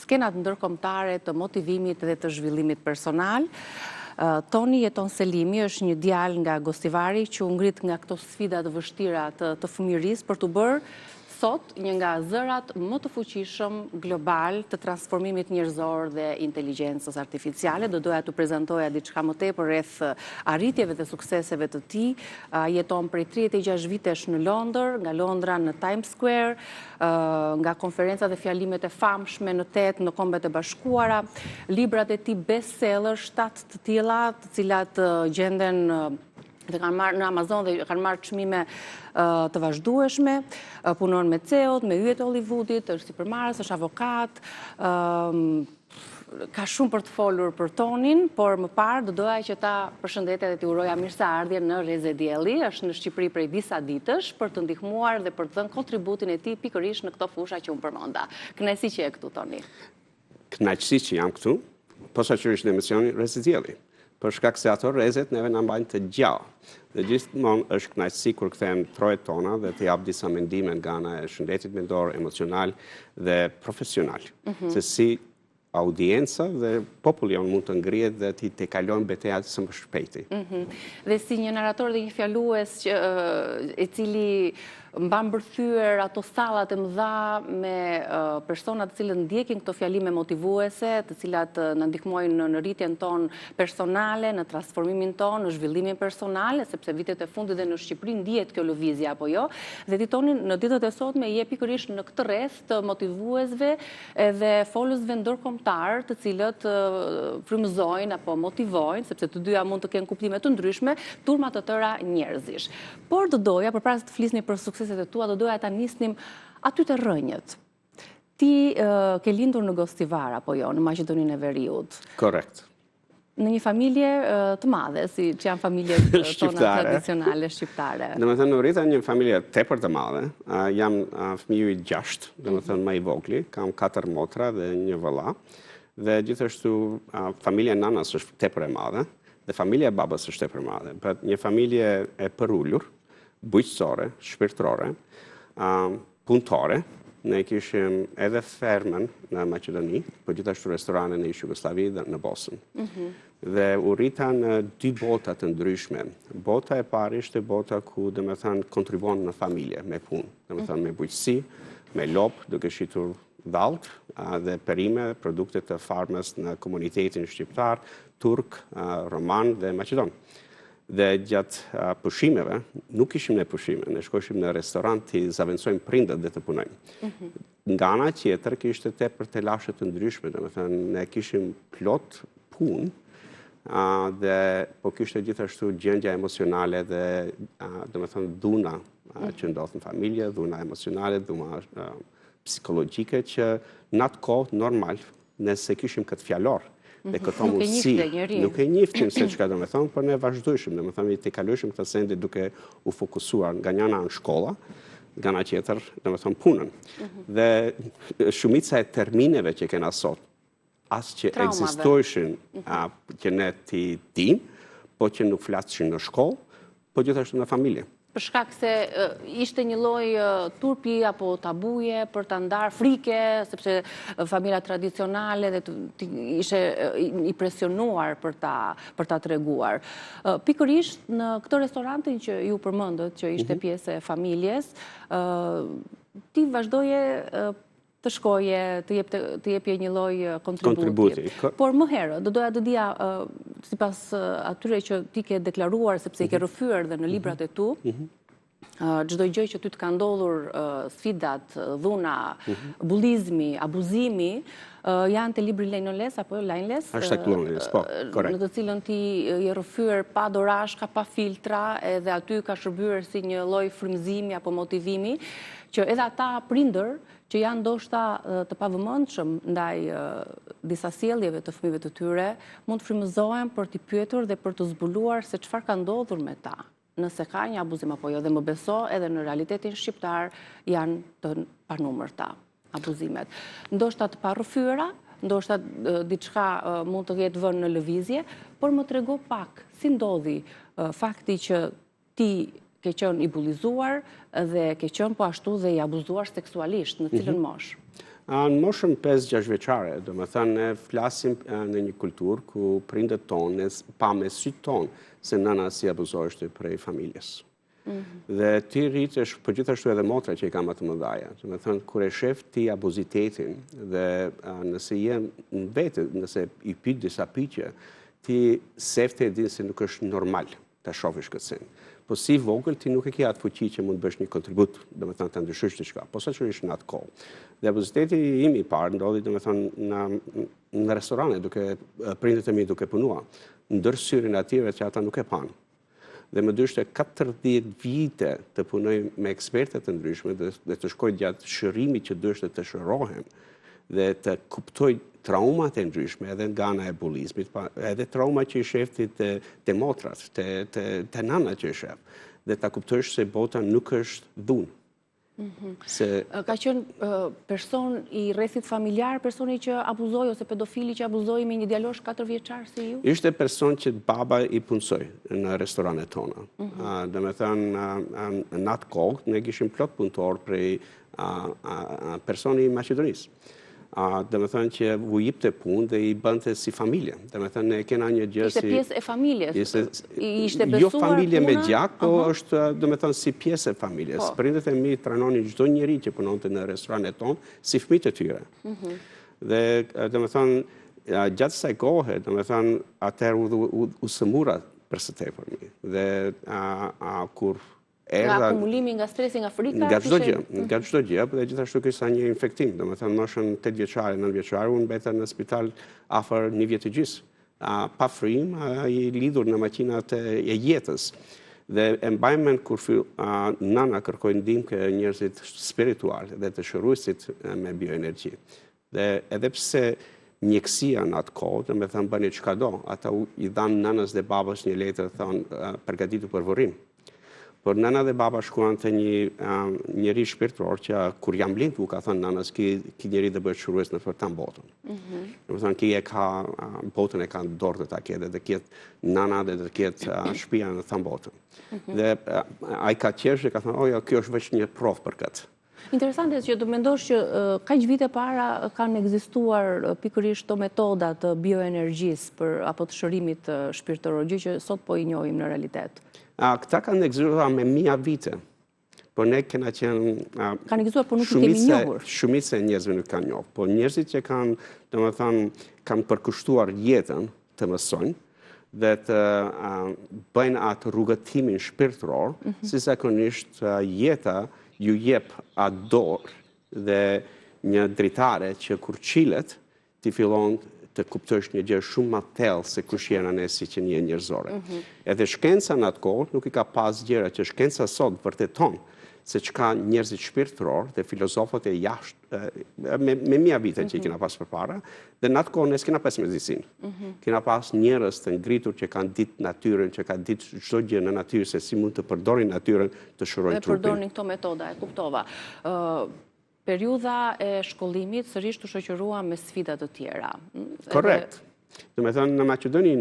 skenat ndërkombëtare të motivimit dhe të zhvillimit personal. Toni Jeton Selimi është një djalë nga Gostivari që u ngrit nga këto sfida të vështira të fëmijërisë për të bërë sot një nga zërat më të fuqishëm global të transformimit njerëzor dhe inteligjencës artificiale. Do doja të prezantoja diçka më tepër rreth arritjeve dhe sukseseve të tij. Jeton prej 36 vitesh në Londër, nga Londra në Times Square, nga konferencat dhe fjalimet e famshme në TED, në Kombet e Bashkuara. Librat e tij bestseller, 7 të tilla, të cilat gjenden dhe kanë marrë në Amazon dhe kanë marrë çmime të vazhdueshme, punon me CEO-t, me yjet e Hollywoodit, është sipërmarrës, është avokat, ka shumë për të folur për tonin, por më parë do doja që ta përshëndetja dhe t'i uroja mirëseardhje në Reze Dielli, është në Shqipëri prej disa ditësh për të ndihmuar dhe për të dhënë kontributin e tij pikërisht në këto fusha që unë përmenda. Kënaqësi që je këtu, Toni. Kënaqësi që jam këtu, posaçërisht në emisionin Reze Dielli. Për shkak se ato rrezet neve na mbajnë të gjallë. Dhe gjithmonë është kënaqësi kur kthehem trojet tona dhe të jap disa mendime nga ana e shëndetit mendor, emocional dhe profesional. Se si audienca dhe populli mund të ngrihet dhe të kalojnë betejat së më shpejti. Dhe si një narrator dhe një fjalues i cili mban mbërthyer ato sallat e mëdha me persona të cilët ndjekin këto fjalime motivuese, të cilat na ndihmojnë në rritjen tonë personale, në transformimin tonë, në zhvillimin personal, sepse vitet e fundit dhe në Shqipëri ndihet kjo lëvizje apo jo. Dhe Toni në ditët e sotme je pikërisht në këtë rreth të motivuesve dhe folësve ndërkombëtar, të cilët frymëzojnë apo motivojnë, sepse të dyja mund të kenë kuptime të ndryshme, turma të tëra njerëzish. Por do doja, përpara se të flisni për sukseset e tua, do doja ta nisnim aty te rrënjët. Ti ke lindur në Gostivar apo jo, në Maqedoninë e Veriut? Korrekt. Në një familje të madhe, si që janë familjet tona tradicionale shqiptare. Domethënë, në rrita një familje tepër të madhe. Jam fëmiu i 6, domethënë më i vogli, kam 4 motra dhe një vëlla. Dhe gjithashtu familja e nanës është tepër e madhe dhe familja e babës është tepër e madhe. Pra një familje e përullur, bujqësore, shpirtërore, punëtore. Ne kishim edhe fermën në Maqedoni, por gjithashtu restorane në Jugosllavi dhe në Bosnë. Dhe u rrita në 2 bota të ndryshme. Bota e parë ishte bota ku domethënë kontribuon në familje me punë, domethënë me bujqësi, me lop, duke shitur dallт dhe perime, produkte të farmës në komunitetin shqiptar, turk, roman dhe maqedon. Dhe gjatë pushimeve, nuk ishim në pushime, ne shkoshim në restorant të zaventojmë prindët dhe të punojmë. Nga ana tjetër kishte tepër telashe të ndryshme, domethënë ne kishim plot punë, dhe po kishte gjithashtu gjendja emocionale dhe domethënë dhuna që ndodh në familje, dhuna emocionale, dhuna psikologjike që në atë kohë normal, nëse kishim këtë fjalor, dhe këto mundësi nuk e njiftim se çka do të thonë, por ne vazhdojshim, domethënë të kalojshim këtë sende duke u fokusuar nga një ana në shkolla, nga ana tjetër, domethënë punën. Dhe shumica e termineve që kena sot, as që ekzistojshin që ne ti dim, po që nuk flasëshin në shkollë, po gjithashtu në familje. Për shkak se ishte një lloj turpi apo tabuje për ta ndarë frike, sepse familja tradicionale dhe ishte i presionuar për ta treguar. Pikërisht në këtë restorantin që ju përmendët, që ishte pjesë e familjes, ti vazhdoje të shkoje, të jepje një lloj kontributi. Por më herë, do doja të dija, sipas atyre që ti ke deklaruar, sepse i ke rrëfyer dhe në librat e tu, çdo gjë që ty të ka ndodhur, sfidat, dhuna, bullizmi, abuzimi, janë te libri Lajnoles apo Lajnles, po, korrekt. në të cilën ti je rrëfyer pa dorashka, pa filtra, edhe aty ka shërbyer si një lloj frymëzimi apo motivimi, që edhe ata prindër që janë ndoshta të pavëmendshëm ndaj disa sjelljeve të fëmijëve të tyre, mund të frymëzohen për t'i pyetur dhe për të zbuluar se çfarë ka ndodhur me ta, nëse ka një abuzim apo jo, dhe më beso edhe në realitetin shqiptar janë të panumërta abuzimet. Ndoshta të parrëfyera, ndoshta diçka mund të ketë vënë në lëvizje, por më trego pak si ndodhi fakti që ti ke qenë i bullizuar dhe ke qenë po ashtu dhe i abuzuar seksualisht, në cilën moshë? Në moshën 5-6 vjeçare, domethënë ne flasim në një kulturë ku prindët tonë pa me sytë tonë se nëna si abuzoheshte prej familjes. Dhe ti rritesh, po gjithashtu edhe motra që i ka më të mëdhaja. Domethënë kur e shef ti abuzitetin dhe nëse je në vete, nëse i pyet disa pyetje, ti sefte e din se nuk është normal ta shohësh këtë sen. Po si vogël ti nuk e ke atë fuqi që mund bësh një kontribut, domethënë të ndryshosh diçka, posaçërisht në atë kohë. Dhe abuziteti im i parë ndodhi domethënë në restorane, duke prindët e mi duke punuar, ndër syrin atyre që ata nuk e panë. Dhe më dyshte 40 vite të punoj me ekspertë të ndryshme dhe të shkoj gjatë shërimit që dyshte të shërohem dhe të kuptoj traumat e ndryshme, edhe nga ana e bullizmit, edhe trauma që i shefti të motrat, të nana që i shef, dhe ta kuptosh se bota nuk është dhunë. Ka qenë person i rrethit familjar, personi që abuzoi ose pedofili që abuzoi me një djalosh 4 vjeçar si ju? Ishte person që baba i punsoi në restoranet tona. Dhe me thënë, në atë kohë, ne kishim plot punëtor prej personi i Maqedonisë. Dhe me thënë që u jipte punë dhe i bënte si familje. Dhe me thënë, ne kena një gjë si... Ishte pjesë e familjes? Ishte besuar jo familje me puna? gjak, po është, dhe me thënë, si pjesë e familjes. Prindet e mi trajnonin çdo njeri që punonte në restoranet tonë si fëmijë të tyre. Dhe me thënë, gjatë kësaj kohe, dhe me thënë, atëherë u sëmura për së tepërmi. Dhe kur nga akumulimi, nga stresi, nga frika? Nga çdo gjë, dhe gjithashtu kishte një infektim. Domethënë, moshën 8 vjeçare, 9 vjeçare, unë mbeta në spital afër 1 vjet të gjys. Pa frymë, i lidhur në makinat e jetës. Dhe e mbajmë kur nana kërkoi ndihmë ke njerëzit spiritual dhe të shëruesit me bioenergji. Dhe edhe pse mjekësia në atë kohë, dhe me thënë bëni çka do, ata i dhanë nanës dhe babës një letër, thonë përgatitu për vorrim. Por nana dhe baba shkuan të një njeri shpirtëror që kur jam lindur ka thënë nanës ki njeri dhe bëhet shurues në përtan botën. Do të thonë ki e ka botën e ka në dorë të ta ketë, dhe ketë nana dhe të ketë shtëpia në tan botën. Dhe ai ka qesh dhe ka thënë, oja, kjo është vetëm një provë për këtë. Interesante që do mendosh që kaq vite para kanë ekzistuar pikërisht to metoda të bioenergjisë apo të shërimit shpirtëror, gjë që sot po i njohim në realitet. Këta kanë ekzistuar me mija vite, por ne kena qenë... Kanë ekzistuar, por nuk i kemi njohur. Shumica e njerëzve nuk kanë njohur, por njerëzit që kanë, domethënë, kanë përkushtuar jetën të mësojnë dhe të bëjnë atë rrugëtimin shpirtëror, si zakonisht jeta ju jep atë dorë dhe një dritare që kur qilet, ti fillon të kuptosh një gjë shumë më thellë se kush jena ne si që një njerëzore. Edhe shkenca në atë kohë nuk i ka pas gjëra që shkenca sot vërteton se çka njerëzit shpirtëror dhe filozofët e jashtë me mia vite që i kena pas përpara, dhe në atë kohë ne s'kena pas medicinë. Kena pas njerëz të ngritur që kanë ditë natyrën, që kanë ditë çdo gjë në natyrë se si mund të përdorin natyrën të shërojnë trupin. Dhe përdorin këto metoda, e kuptova. Periudha e shkollimit sërish të shoqërua me sfida të tjera. Korrekt. Do me thënë, në Maqedoni,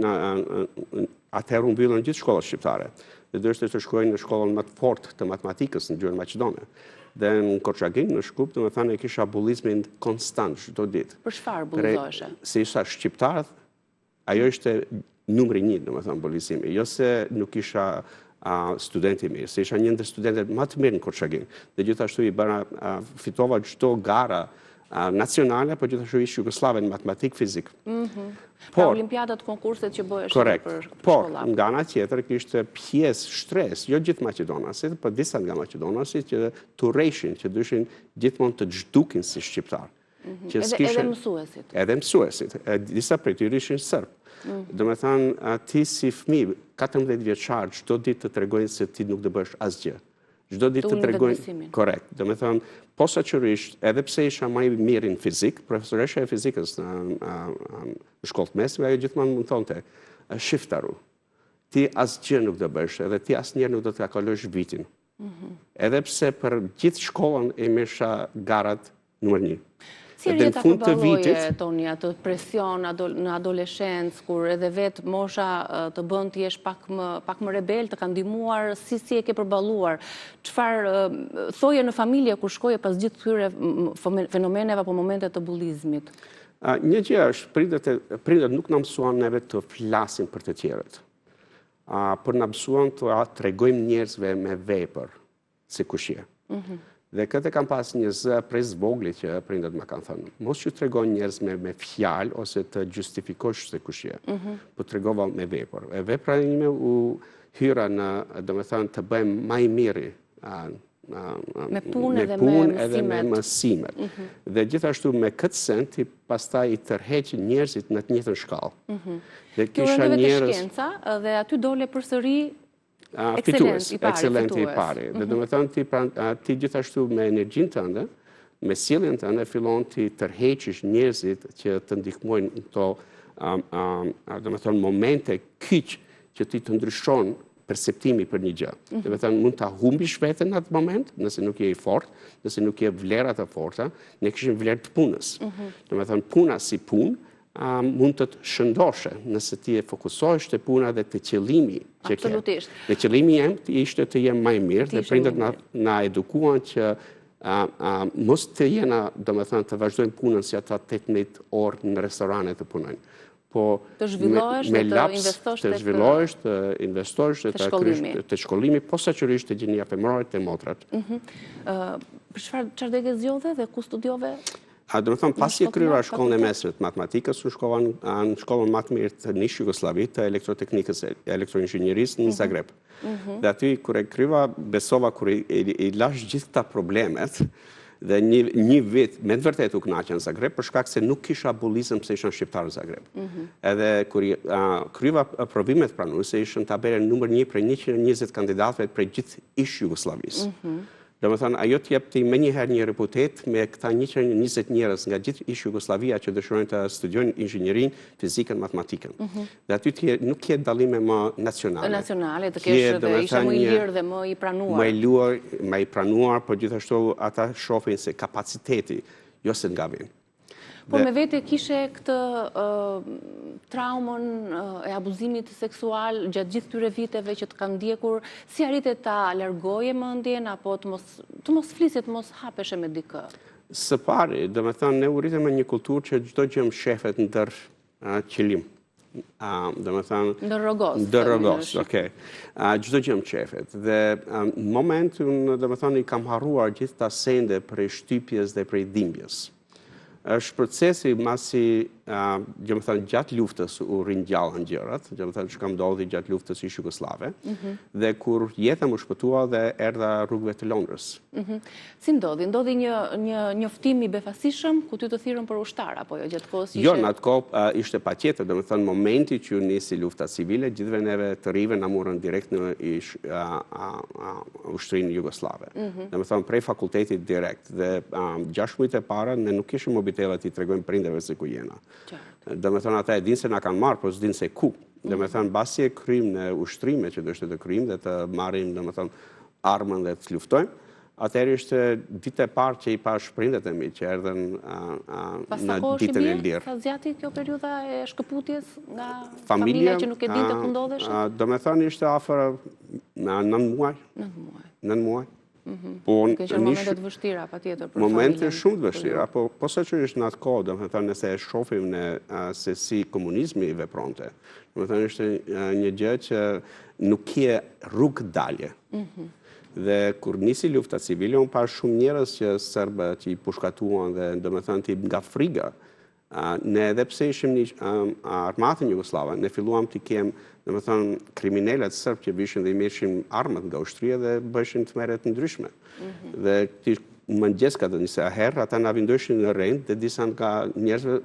atëherë u mbyllën gjithë shkollat shqiptare. Dhe dërste të shkojnë në shkollën më të fortë të matematikës në gjuhën maqedone. Dhe në Korçagin, në Shkup, do me thënë, e kisha bullizmin konstant çdo ditë. Për çfarë bullizoheshe? Se isha shqiptar, ajo ishte numri 1, do me thënë, bullizimi. Jo se nuk isha studenti mirë, se isha një ndër studentet më të mirë në Korçagin. Dhe gjithashtu i bëra fitova çdo gara nacionale, po gjithashtu ish jugoslave në matematik, fizik. Pra olimpiadat, konkurset që bëhesh për shkolla. Por, nga ana tjetër kishte pjesë shtres, jo gjithë maqedonasit, por disa nga maqedonasit që turreshin, që dyshin gjithmonë të zhdukin si shqiptar. Edhe mësuesit. Edhe mësuesit. Disa prej tyre ishin serb. Do me thënë, ti si fëmijë, 14 vjeçar, çdo ditë të tregojnë se ti nuk do bësh asgjë. Çdo ditë të tregojnë. Korrekt. Do me thënë, posaçërisht, edhe pse isha më i mirë në fizik, profesoresha e fizikës në shkollë të mesme, ajo gjithmonë më thonte, shiftaru, ti asgjë nuk do bësh, edhe ti asnjëherë nuk do të kalosh vitin. Edhe pse për gjithë shkollën e mesha garat numër 1. Si rjeta përballoje, Toni, atë presion në adoleshencë, kur edhe vetë mosha të bën të jesh pak më rebel, të ka ndihmuar, si e ke përballuar? Çfarë thoje në familje kur shkoje pas gjithë këtyre fenomeneve apo momente të bullizmit? Një gjë është, prindet nuk na mësuan neve të flasim për të tjerët. Por na mësuan të tregojmë njerëzve me vepër se kush je. Dhe këtë kam pas një zë prej zvoglit që prindet më kanë thënë. Mos që tregon njerëz me fjalë ose të justifikosh se kush je, po tregova me vepër. E vepra ime u hyra në, domethënë, të bëjmë më i miri me punë edhe me mësimet. Dhe gjithashtu me këtë sens ti pastaj i tërheq njerëzit në të njëjtën shkallë. Dhe kisha njerëz shkenca dhe aty dole përsëri fitues, ekselenti i pari. Dhe do me thënë, ti gjithashtu me energjinë tënde, me sjelljen tënde fillon të tërheqish njerëzit që të ndihmojnë në këto domethënë momente kyç që ti të ndryshon perceptimi për një gjë. Domethënë mund ta humbish veten në atë moment, nëse nuk je i fortë, nëse nuk je vlera të forta, ne kishim vlerë të punës. Domethënë puna si punë mund të të shëndoshe nëse ti e fokusohesh te puna dhe te qëllimi që ke. Absolutisht. Dhe qëllimi jem ishte të jem më i mirë dhe prindërit na edukuan që mos të jena, domethënë të vazhdojmë punën si ata 18 orë në restorane të punojnë. Po të zhvillohesh dhe të investosh të zhvillohesh, të investosh të shkollimi, posaçërisht të gjenia femërore të motrat. Për çfarë degë zgjodhe dhe ku studiove? Domethënë pasi e kryera shkollën e mesme të matematikës, unë shkova në shkollën më të mirë të Nish Jugosllavit të elektroteknikës e elektroinxhinierisë në Zagreb. Dhe aty kur e kryeva, besova kur i lash gjithë këta problemet dhe një vit me të vërtetë u kënaqa në Zagreb për shkak se nuk kisha bullizëm pse isha shqiptar në Zagreb. Edhe kur kryeva provimet pranuese ishën tabela numër 1 prej 120 kandidatëve prej gjithë ish Jugosllavisë. Domethënë ajo të jep ti menjëherë një reputet me këta 120 njerëz nga gjithë ish Jugosllavia që dëshirojnë të studiojnë inxhinierinë, fizikën, matematikën. Dhe aty ti nuk ke dallime më nacionale. Nacionale, të kesh dhe isha më i lirë dhe më i pranuar. Më i pranuar, por gjithashtu ata shohin se kapaciteti jo se nga vjen. Po me vete kishe këtë traumën e abuzimit seksual gjatë gjithë këtyre viteve që të kanë ndjekur, si arritet ta largoje mendjen apo të mos flisje, të mos hapeshe me dikë? Së pari, domethënë ne u rritëm në një kulturë që çdo gjë shefet ndër qëllim. Ndër rrogos, okay. Çdo gjë shefet. Dhe në momentin domethënë i kam harruar gjithë ta sende prej shtypjes dhe prej dhimbjes. Është procesi masi, domethënë gjatë luftës u ringjallën gjërat, domethënë çka ndodhi gjatë luftës ish Jugoslave, dhe kur jeta më shpëtua dhe erdha rrugëve të Londrës. Si ndodhi? Ndodhi një njoftim i befasishëm ku ty të thirrën për ushtar apo jo gjatë kohës ishe? Jo, në atë kohë ishte patjetër, domethënë momenti që nisi lufta civile, gjithëve neve të rive na morën direkt në ushtrinë jugoslave. Domethënë prej fakultetit direkt dhe 6 muajt e para ne nuk kishim mobitelet i tregojmë prindërve se ku jena. Domethënë ata e dinë se na kanë marrë, por s'dinë se ku. Domethënë basi e kryjmë në ushtrime që do ishte të kryjmë dhe të marrim domethënë armën dhe të luftojmë. Atëherë ishte ditë e parë që i pash prindet e mi që erdhen në ditën e lirë. Pas zgjati kjo periudha e shkëputjes nga familja që nuk e dinte ku ndodhesh? Domethënë ishte afër 9 muaj. 9 muaj. Ke qenë momente të vështira, patjetër, për familjen. Momente shumë të vështira, po posaçërisht në atë kohë, domethënë nëse e shohim se si komunizmi vepronte, domethënë ishte një gjë që nuk ke rrugë dalje. Dhe kur nisi lufta civile, unë pa shumë njerëz që serbët që i pushkatuan dhe domethënë ti nga friga. Ne edhe pse ishim një armatën jugoslave, ne filluam të kem domethënë kriminalët serb që vishin dhe i merrshin armët nga ushtria dhe bëshin tmerret të ndryshme. Dhe ti mëngjes ka të njëse herë, ata na vendoshin në rend dhe disa nga njerëzve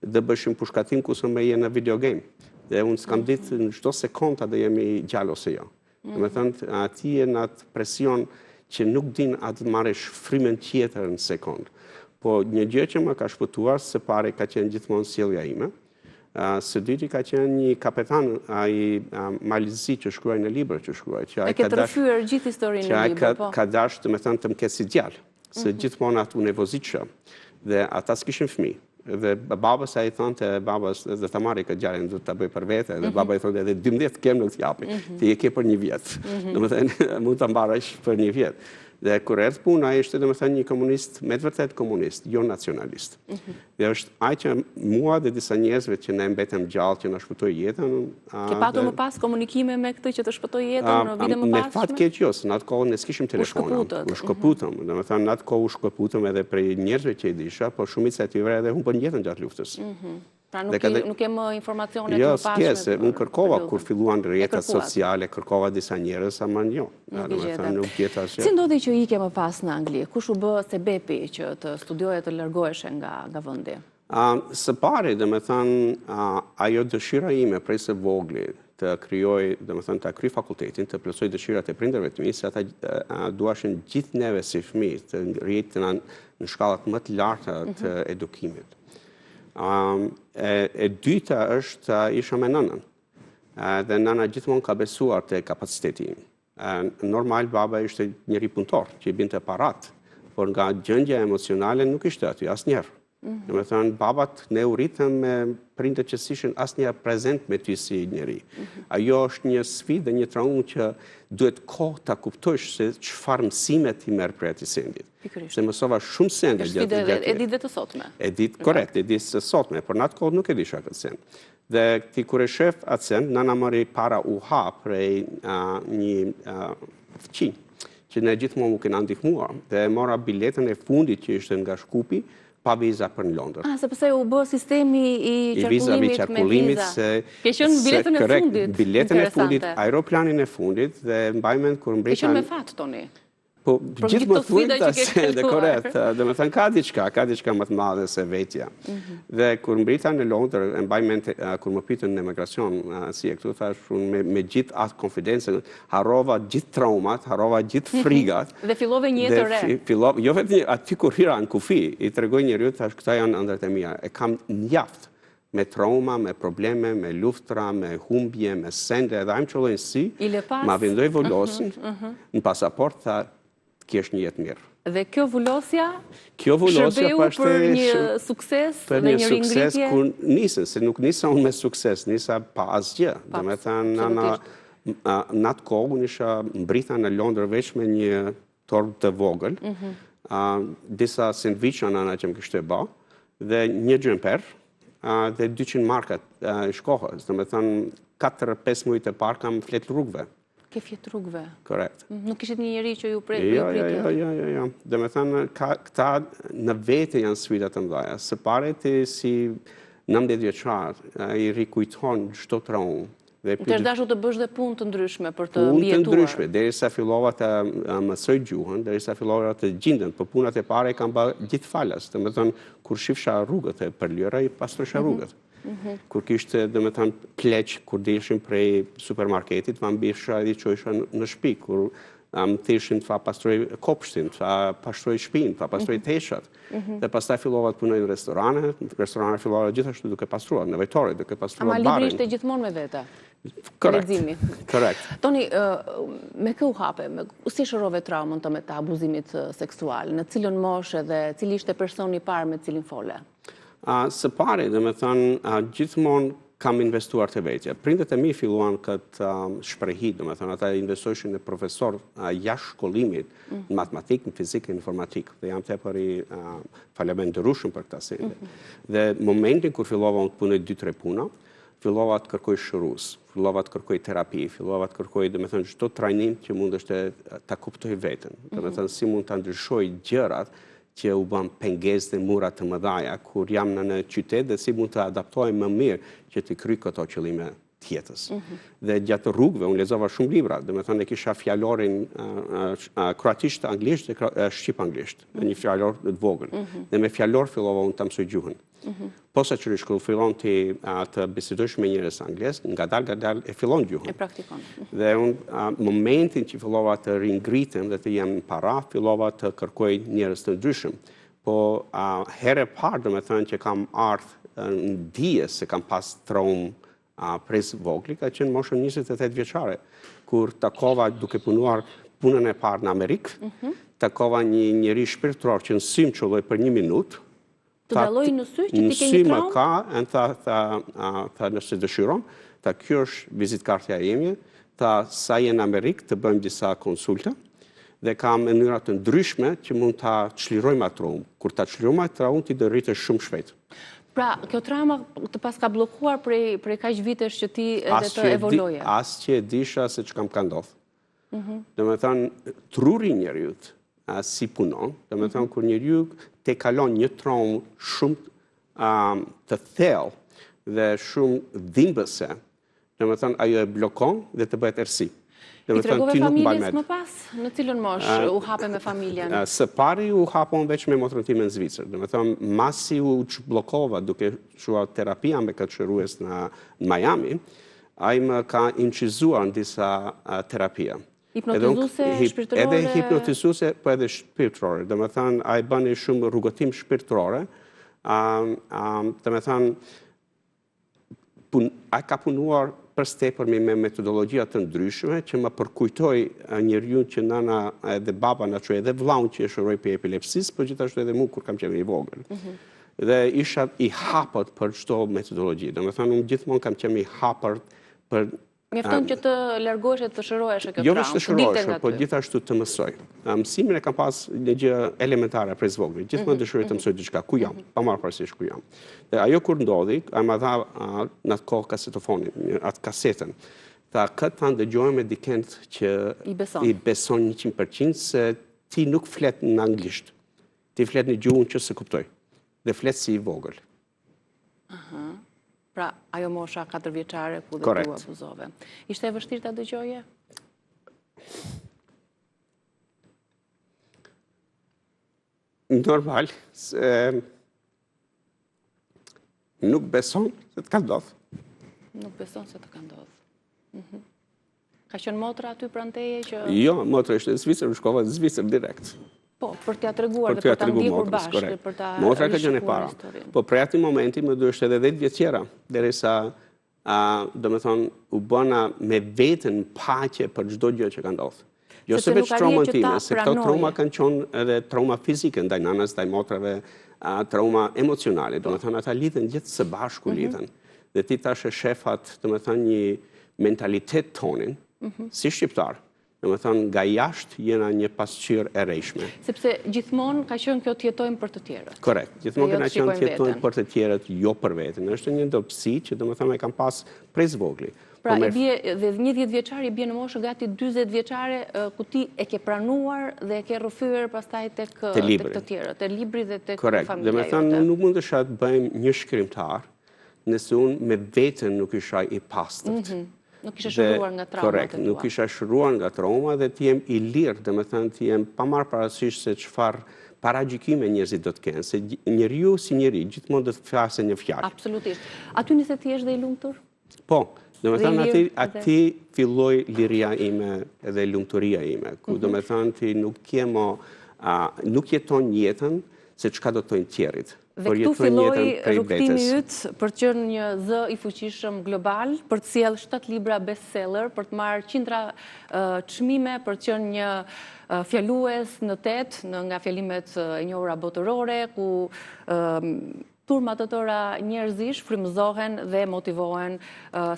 dhe bëshin pushkatim ku së me je në videogame. Dhe unë s'kam ditë në çdo sekondë dhe jemi gjallë ose jo. Domethënë ti je në atë presion që nuk din atë marrësh frymën tjetër në sekondë. Po një gjë që më ka shpëtuar, së pari ka qenë gjithmonë sjellja ime. Së dyti ka qenë një kapetan ai Malizi që shkruaj në libër që shkruaj. E ke rrëfyer gjithë historinë në libër, po. Ka dashur domethënë të më ketë si djalë, se gjithmonë atu nevozitshëm. Dhe ata s'kishin fëmijë. Dhe babës ai thonte babës dhe ta marrë këtë djalin do ta bëj për vete dhe baba i thonë edhe 12 kem nuk t'japi. Ti e ke për një vit. Domethënë mund ta mbarësh për një vit. Dhe kur erdhi puna ishte domethënë një komunist, me të vërtetë komunist, jo nacionalist. Dhe është ai që mua dhe disa njerëzve që ne mbetëm gjallë që na shpëtoi jetën. Ke patur më pas komunikime me këtë që të shpëtoi jetën në vite më pasme? Me fat keq jo, në atë kohë ne s'kishim telefon. U shkëputëm. Domethënë në atë kohë u shkëputëm edhe prej njerëzve që i disha, por shumica e tyre edhe humbën jetën gjatë luftës. Pra nuk ke më informacione të pashme? Jo, s'ke, se unë kërkova kur filluan rrjetet sociale, kërkova disa njerëz, ama jo. Si ndodhi që ike më pas në Angli? Kush u bë sebepi që të studioje të largoheshe nga vendi? Së pari, domethënë, ajo dëshira ime prej së vogli të krijoj, domethënë ta kryej fakultetin, të plotësoj dëshirat e prindërve të mi, se ata duashin gjithë neve si fëmijë të rritena në shkallat më të larta të edukimit. E dyta është isha me nënën. Dhe nëna gjithmonë ka besuar te kapaciteti im. Normal baba ishte njëri punëtor që i binte parat, por nga gjendja emocionale nuk ishte aty asnjëherë. Domethënë babat ne u ritëm me prindër që s'ishin asnjëherë prezent me ty si njëri. Ajo është një sfidë dhe një traumë që duhet kohë ta kuptosh se çfarë mësime ti merr prej atij sendi. Se mësova shumë sende gjatë. E ditë të sotme. E ditë korrekt, e ditë së sotme, por në atë kohë nuk e disha këtë send. Dhe ti kur e shef atë send, nëna mori para UHA prej një fëqi që ne gjithmonë më kena ndihmuar dhe mora biletën e fundit që ishte nga Shkupi pa viza për në Londër. Sepse u bë sistemi i qarkullimit me viza. Ke qenë biletën e fundit. Biletën e fundit, aeroplanin e fundit dhe mbajmen kur mbrita. Ke qenë me fat, Toni. Po gjithë më thuajnë ta se dhe korrekt, domethënë ka diçka më të madhe se vetja. Dhe kur mbrita në Londër, e mbaj mend kur më pyetën në emigracion, si e këtu thash unë me gjithë atë konfidencën, harrova gjithë traumat, harrova gjithë frigat. Dhe fillove një jetë re. Jo vetëm aty kur hira në kufi, i tregoj njeriu thash këta janë ëndrat e mia. E kam mjaft me trauma, me probleme, me luftra, me humbje, me sende, edhe ajmë qëllojnë si, ma vendoj vullosin, në pasaport tha kesh një jetë mirë. Dhe kjo vullosja shërbeu për një sukses dhe një ringritje? Për një sukses kur nisën, se nuk nisa unë me sukses, nisa pa asgjë. Dhe me thënë, në atë kohë, unë isha mbrita në Londër veç me një torb të vogël, disa sandviqa në që më kështë e ba, dhe një gjëmper, dhe 200 markat shkohës. Dhe me thënë, 4-5 mujtë e parë kam fletë rrugëve. Ke fjetë rrugëve? Korrekt. Nuk ishit një njeri që ju pritje? Jo. Dhe me thënë, këta në vete janë sfidat të mdhaja. Së pare ti si 19 vjeçar, i rikujton çdo traumë. Të erdashu të bësh dhe punë të ndryshme për të mbijetuar? Punë të ndryshme, derisa fillova të mësoj gjuhën, derisa fillova të gjindën, për punat e pare kam bë gjithë falas. Dhe me thënë, kur shifsha rrugët e përlyera, i pastrosha rrugët. Kur kishte, dhe me thënë, pleq, kur dilshim prej supermarketit, ma mbisha edhe qojsha në shtëpi, kur më thëshin të pastroj kopshtin, të pastroj shtëpinë, të pastroj teshat. Dhe pastaj fillova të punoj në restorane fillova gjithashtu duke pastruar, nevojtore, duke pastruar barin. Ama libri ishte gjithmonë me vete? Korrekt. Toni, me kë u hape, si shërove traumën të me të abuzimit seksual, në cilën moshë dhe cili ishte personi parë me cilin fole? Së pare, dhe me thënë, gjithmonë kam investuar të vetja. Prindët e mi filluan këtë shprehit, dhe me thënë, ata investojshin në profesor jashtë shkollimit në matematikë, në fizikë, në informatikë. Dhe jam tepër i falënderueshëm për këtë sende. Dhe momentin kur fillova unë të punoj 2-3 puna, fillova të kërkoj shërues, fillova të kërkoj terapi, fillova të kërkoj, dhe me thënë, çdo trajnim që mund është ta kuptoj veten. Dhe me thënë, si mund ta ndryshoj gjërat që u bën pengesë dhe mura të mëdha kur jam në qytet dhe si mund të adaptohem më mirë që të kryj këto qëllime të jetës. Dhe gjatë rrugëve unë lexova shumë libra, dhe me thënë e kisha fjalorin kroatisht, anglisht dhe shqip-anglisht, një fjalor të vogël. Dhe me fjalor fillova unë të mësoj gjuhën. Posaçërisht kur fillon të bisedosh me njerëz anglisht, ngadalë e fillon gjuhën. E praktikon. Dhe unë momentin që fillova të ringritem dhe të jem në para, fillova të kërkoj njerëz të ndryshëm. Po herë e parë, do me thënë që kam ardhur në dije se kam pas traumë pres vogli, ka qenë moshën 28 vjeçare, kur takova duke punuar punën e parë në Amerikë, takova një njeri shpirtëror që në sy më çolloi për 1 minutë. Të dalloj në sy që ti ke një traumë? Në sy më ka, tha nëse dëshiron, tha kjo është vizitkartja ime, tha sa je në Amerikë të bëjmë disa konsulta dhe kam mënyra të ndryshme që mund ta çlirojmë atë traumë. Kur ta çlirojmë atë traumë ti do rritesh shumë shpejt. Pra, kjo trauma të pas ka bllokuar prej kaq vitesh që ti edhe të evoluoje? As që e disha se ç'kam ka ndodhur. Do me thënë, truri njeriut si punon, do me thënë, kur njeriu te kalon një traumë shumë të thellë dhe shumë dhimbëse, do me thënë, ajo e blokon dhe të bëhet errësi. I tregove familjes më pas? Në cilën moshë u hape me familjen? Së pari u hapon veç me motrën time në Zvicër. Do me thënë, masi u blokova duke shuar terapia me këtë shërues në Miami, ai më ka incizuar në disa terapia. Hipnotizuese, shpirtërore? Edhe hipnotizuese, po edhe shpirtërore. Do me thënë, ai bëni shumë rrugotim shpirtërore. Do me thënë, ai ka punuar përstepërmi me metodologjia të ndryshme që më përkujtoj njeriu që nana edhe baba na çoi edhe vllaun që shëroi për epilepsisë, por gjithashtu edhe mua kur kam qenë i vogël. Dhe isha i hapët për çdo metodologji. Do me thënë, unë gjithmonë kam qenë i hapër për mjafton që të largohesh e të shërohesh e kjo jo traumë. vetëm të shërohesh, por gjithashtu të mësoj. Mësimin e kam pas një gjë elementare prej zvogël. Gjithmonë dëshiroj të mësoj diçka. Ku jam? Pa marrë parasysh ku jam. Dhe ajo kur ndodhi, ai më dha në atë kohë kasetofonin, atë kasetën. Tha, këtë ta ndëgjojmë me dikend që i beson 100% se ti nuk flet në anglisht. Ti flet në gjuhën që se kuptoj. Dhe flet si i vogël. Pra, ajo mosha 4 vjeçare ku dhe tu abuzove. Ishte e vështirë ta dëgjoje? Normal, se nuk beson se të ka ndodhur. Nuk beson se të ka ndodhur. Ka qenë motra aty pranë teje që... Jo, motra ishte në Zvicër, në shkova në Zvicër direkt. Po, për t'ja treguar dhe për t'a ndjekur bashkë, për t'a motra ka qenë e para. Po prej atij momenti më duhet edhe 10 vjet tjera, derisa do me thonë u bëna me veten paqe për çdo gjë që ka ndodhur. Jo se vetë traumën time, se këto trauma kanë qenë edhe trauma fizike ndaj nanës, ndaj motrave, trauma emocionale, do me thonë ata lidhen gjithë së bashku lidhen. Dhe ti tash e shefat, do me thonë një mentalitet tonin, si shqiptar. Do me thonë, nga jashtë jena një pasqyrë e rejshme. Sepse gjithmonë ka qenë kjo t'jetojmë për të tjerët. Korrekt. Gjithmonë kena qenë t'jetojmë për të tjerët, jo për veten. Është një dobësi që do me thonë e kam pas prej zvogli. Pra, dhe një 10 vjeçare i bie në moshë gati 40 vjeçare ku ti e ke pranuar dhe e ke rrëfyer pastaj tek të tjerët, te libri dhe tek familja jote. Korrekt. Do me thonë, nuk mundesha të bëjmë një shkrimtar nëse unë me veten nuk isha i pastërt. Nuk isha shëruar nga traumat. Korrekt, nuk isha shëruar nga trauma dhe t'jem i lirë, dhe me thënë t'jem pa marrë parasysh se çfarë paragjykime njerëzit do të kenë, se njeriu si njeri gjithmonë do të flasë një fjalë. Absolutisht. Aty nëse ti je dhe i lumtur? Po, do me thënë aty filloi liria ime edhe lumturia ime, ku do me thënë ti nuk jeton jetën se çka do të thonë tjerit. Dhe këtu filloi rrugtimi yt për të qenë një zë i fuqishëm global, për të sjellë 7 libra bestseller, për të marrë qindra çmime, për të qenë një fjalues në tet nga fjalimet e njohura botërore, ku turma të tëra njerëzish frymëzohen dhe motivohen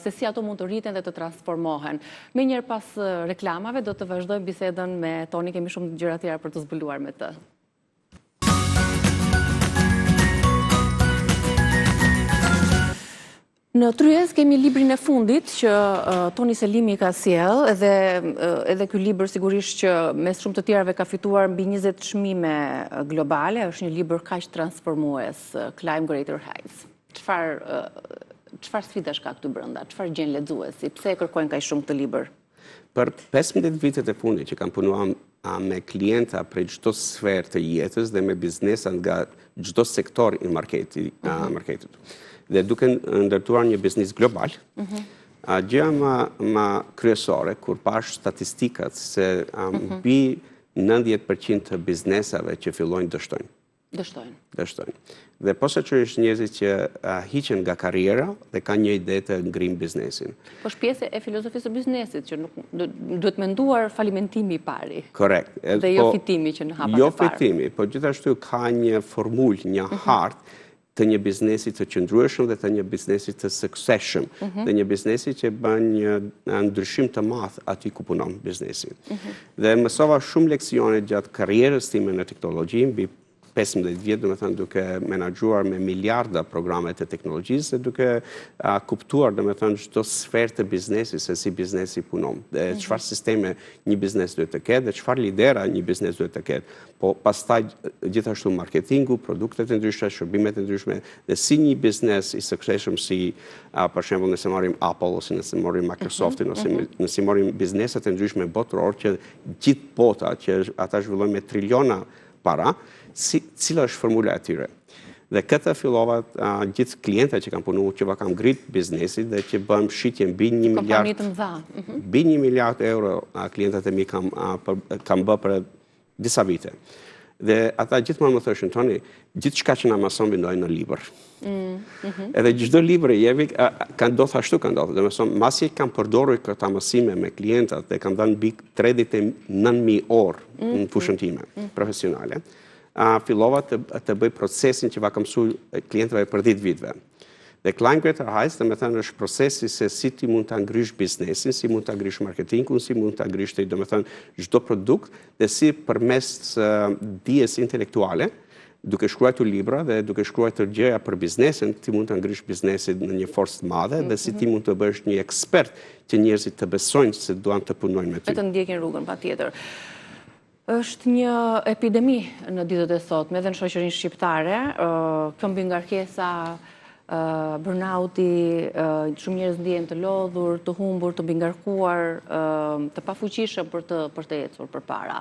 se si ato mund të rriten dhe të transformohen. Me njëherë pas reklamave do të vazhdojmë bisedën me Toni, kemi shumë gjëra tjera për të zbuluar me të. Në Tryezë kemi librin e fundit që Toni Selimi ka sjell, edhe ky libër sigurisht që mes shumë të tjerave ka fituar mbi 20 çmime globale, është një libër kaq transformues, Climb Greater Heights. Çfarë sfidash ka këtu brenda? Çfarë gjen lexuesi? Pse e kërkojnë kaq shumë këtë libër? Për 15 vitet e fundit që kam punuar me klienta prej çdo sferë të jetës dhe me biznesa nga çdo sektor i marketit. Dhe duke ndërtuar një biznes global, gjëja më kryesore, kur pash statistikat se mbi 90% të biznesave që fillojnë dështojnë. Dhe posaçërisht njerëzit që hiqen nga karriera dhe kanë një ide të ngrim biznesin. Po është pjesë e filozofisë së biznesit që nuk duhet menduar falimentimi i pari. Korrekt. Dhe jo fitimi që në hapat e parë. Jo fitimi, po gjithashtu ka një formulë, një hartë të një biznesi të qëndrueshëm dhe të një biznesi të suksesshëm, dhe një biznesi që bën një ndryshim të madh aty ku punon biznesi. Dhe mësova shumë leksione gjatë karrierës time në teknologji, mbi 15 vjet, do me thënë, duke menaxhuar me miliarda programe të teknologjisë, duke kuptuar, do me thënë, çdo sferë të biznesit, se si biznesi punon, dhe çfarë sisteme një biznes duhet të ketë, dhe çfarë lidera një biznes duhet të ketë. Po pastaj gjithashtu marketingu, produktet e ndryshme, shërbimet e ndryshme, dhe si një biznes i suksesshëm si, për shembull, nëse marrim Apple, ose nëse marrim Microsoftin, ose nëse marrim bizneset e ndryshme botëror, që gjithë bota, që ata zhvillojnë me triliona para, cila është formula e tyre. Dhe këtë fillova gjithë klientët që kam punu, që kam ngrit biznesit dhe që bëm shitje mbi 1 miliard. Kompani të mëdha. Mbi 1 miliard euro klientët e mi kam bë për disa vite. Dhe ata gjithmonë më thoshin, Toni, gjithë shka që na mëson vindoj në libër. Edhe çdo libër e jevi, ka ndodhur ashtu ka ndodhur. Domethënë, masi kam përdorur këta mësime me klientët dhe kam dhënë mbi 39.000 orë në fushën time profesionale. Fillova të bëj procesin që kam mësuar klientëve për 10 viteve. Dhe Klein Greater Heights, domethënë, është procesi se si ti mund ta ngrish biznesin, si mund ta ngrish marketingun, si mund ta ngrish domethënë çdo produkt dhe si përmes dijes intelektuale, duke shkruar libra dhe duke shkruar gjëra për biznesin, ti mund ta ngrish biznesin në një forcë të madhe dhe si ti mund të bësh një ekspert që njerëzit të besojnë se duan të punojnë me ty. Të ndjekin rrugën patjetër. Është një epidemi në ditët e sotme edhe në shoqërinë shqiptare, këmbi ngarkesa, burnauti, shumë njerëz ndjehen të lodhur, të humbur, të bingarkuar, të pafuqishëm për të ecur përpara.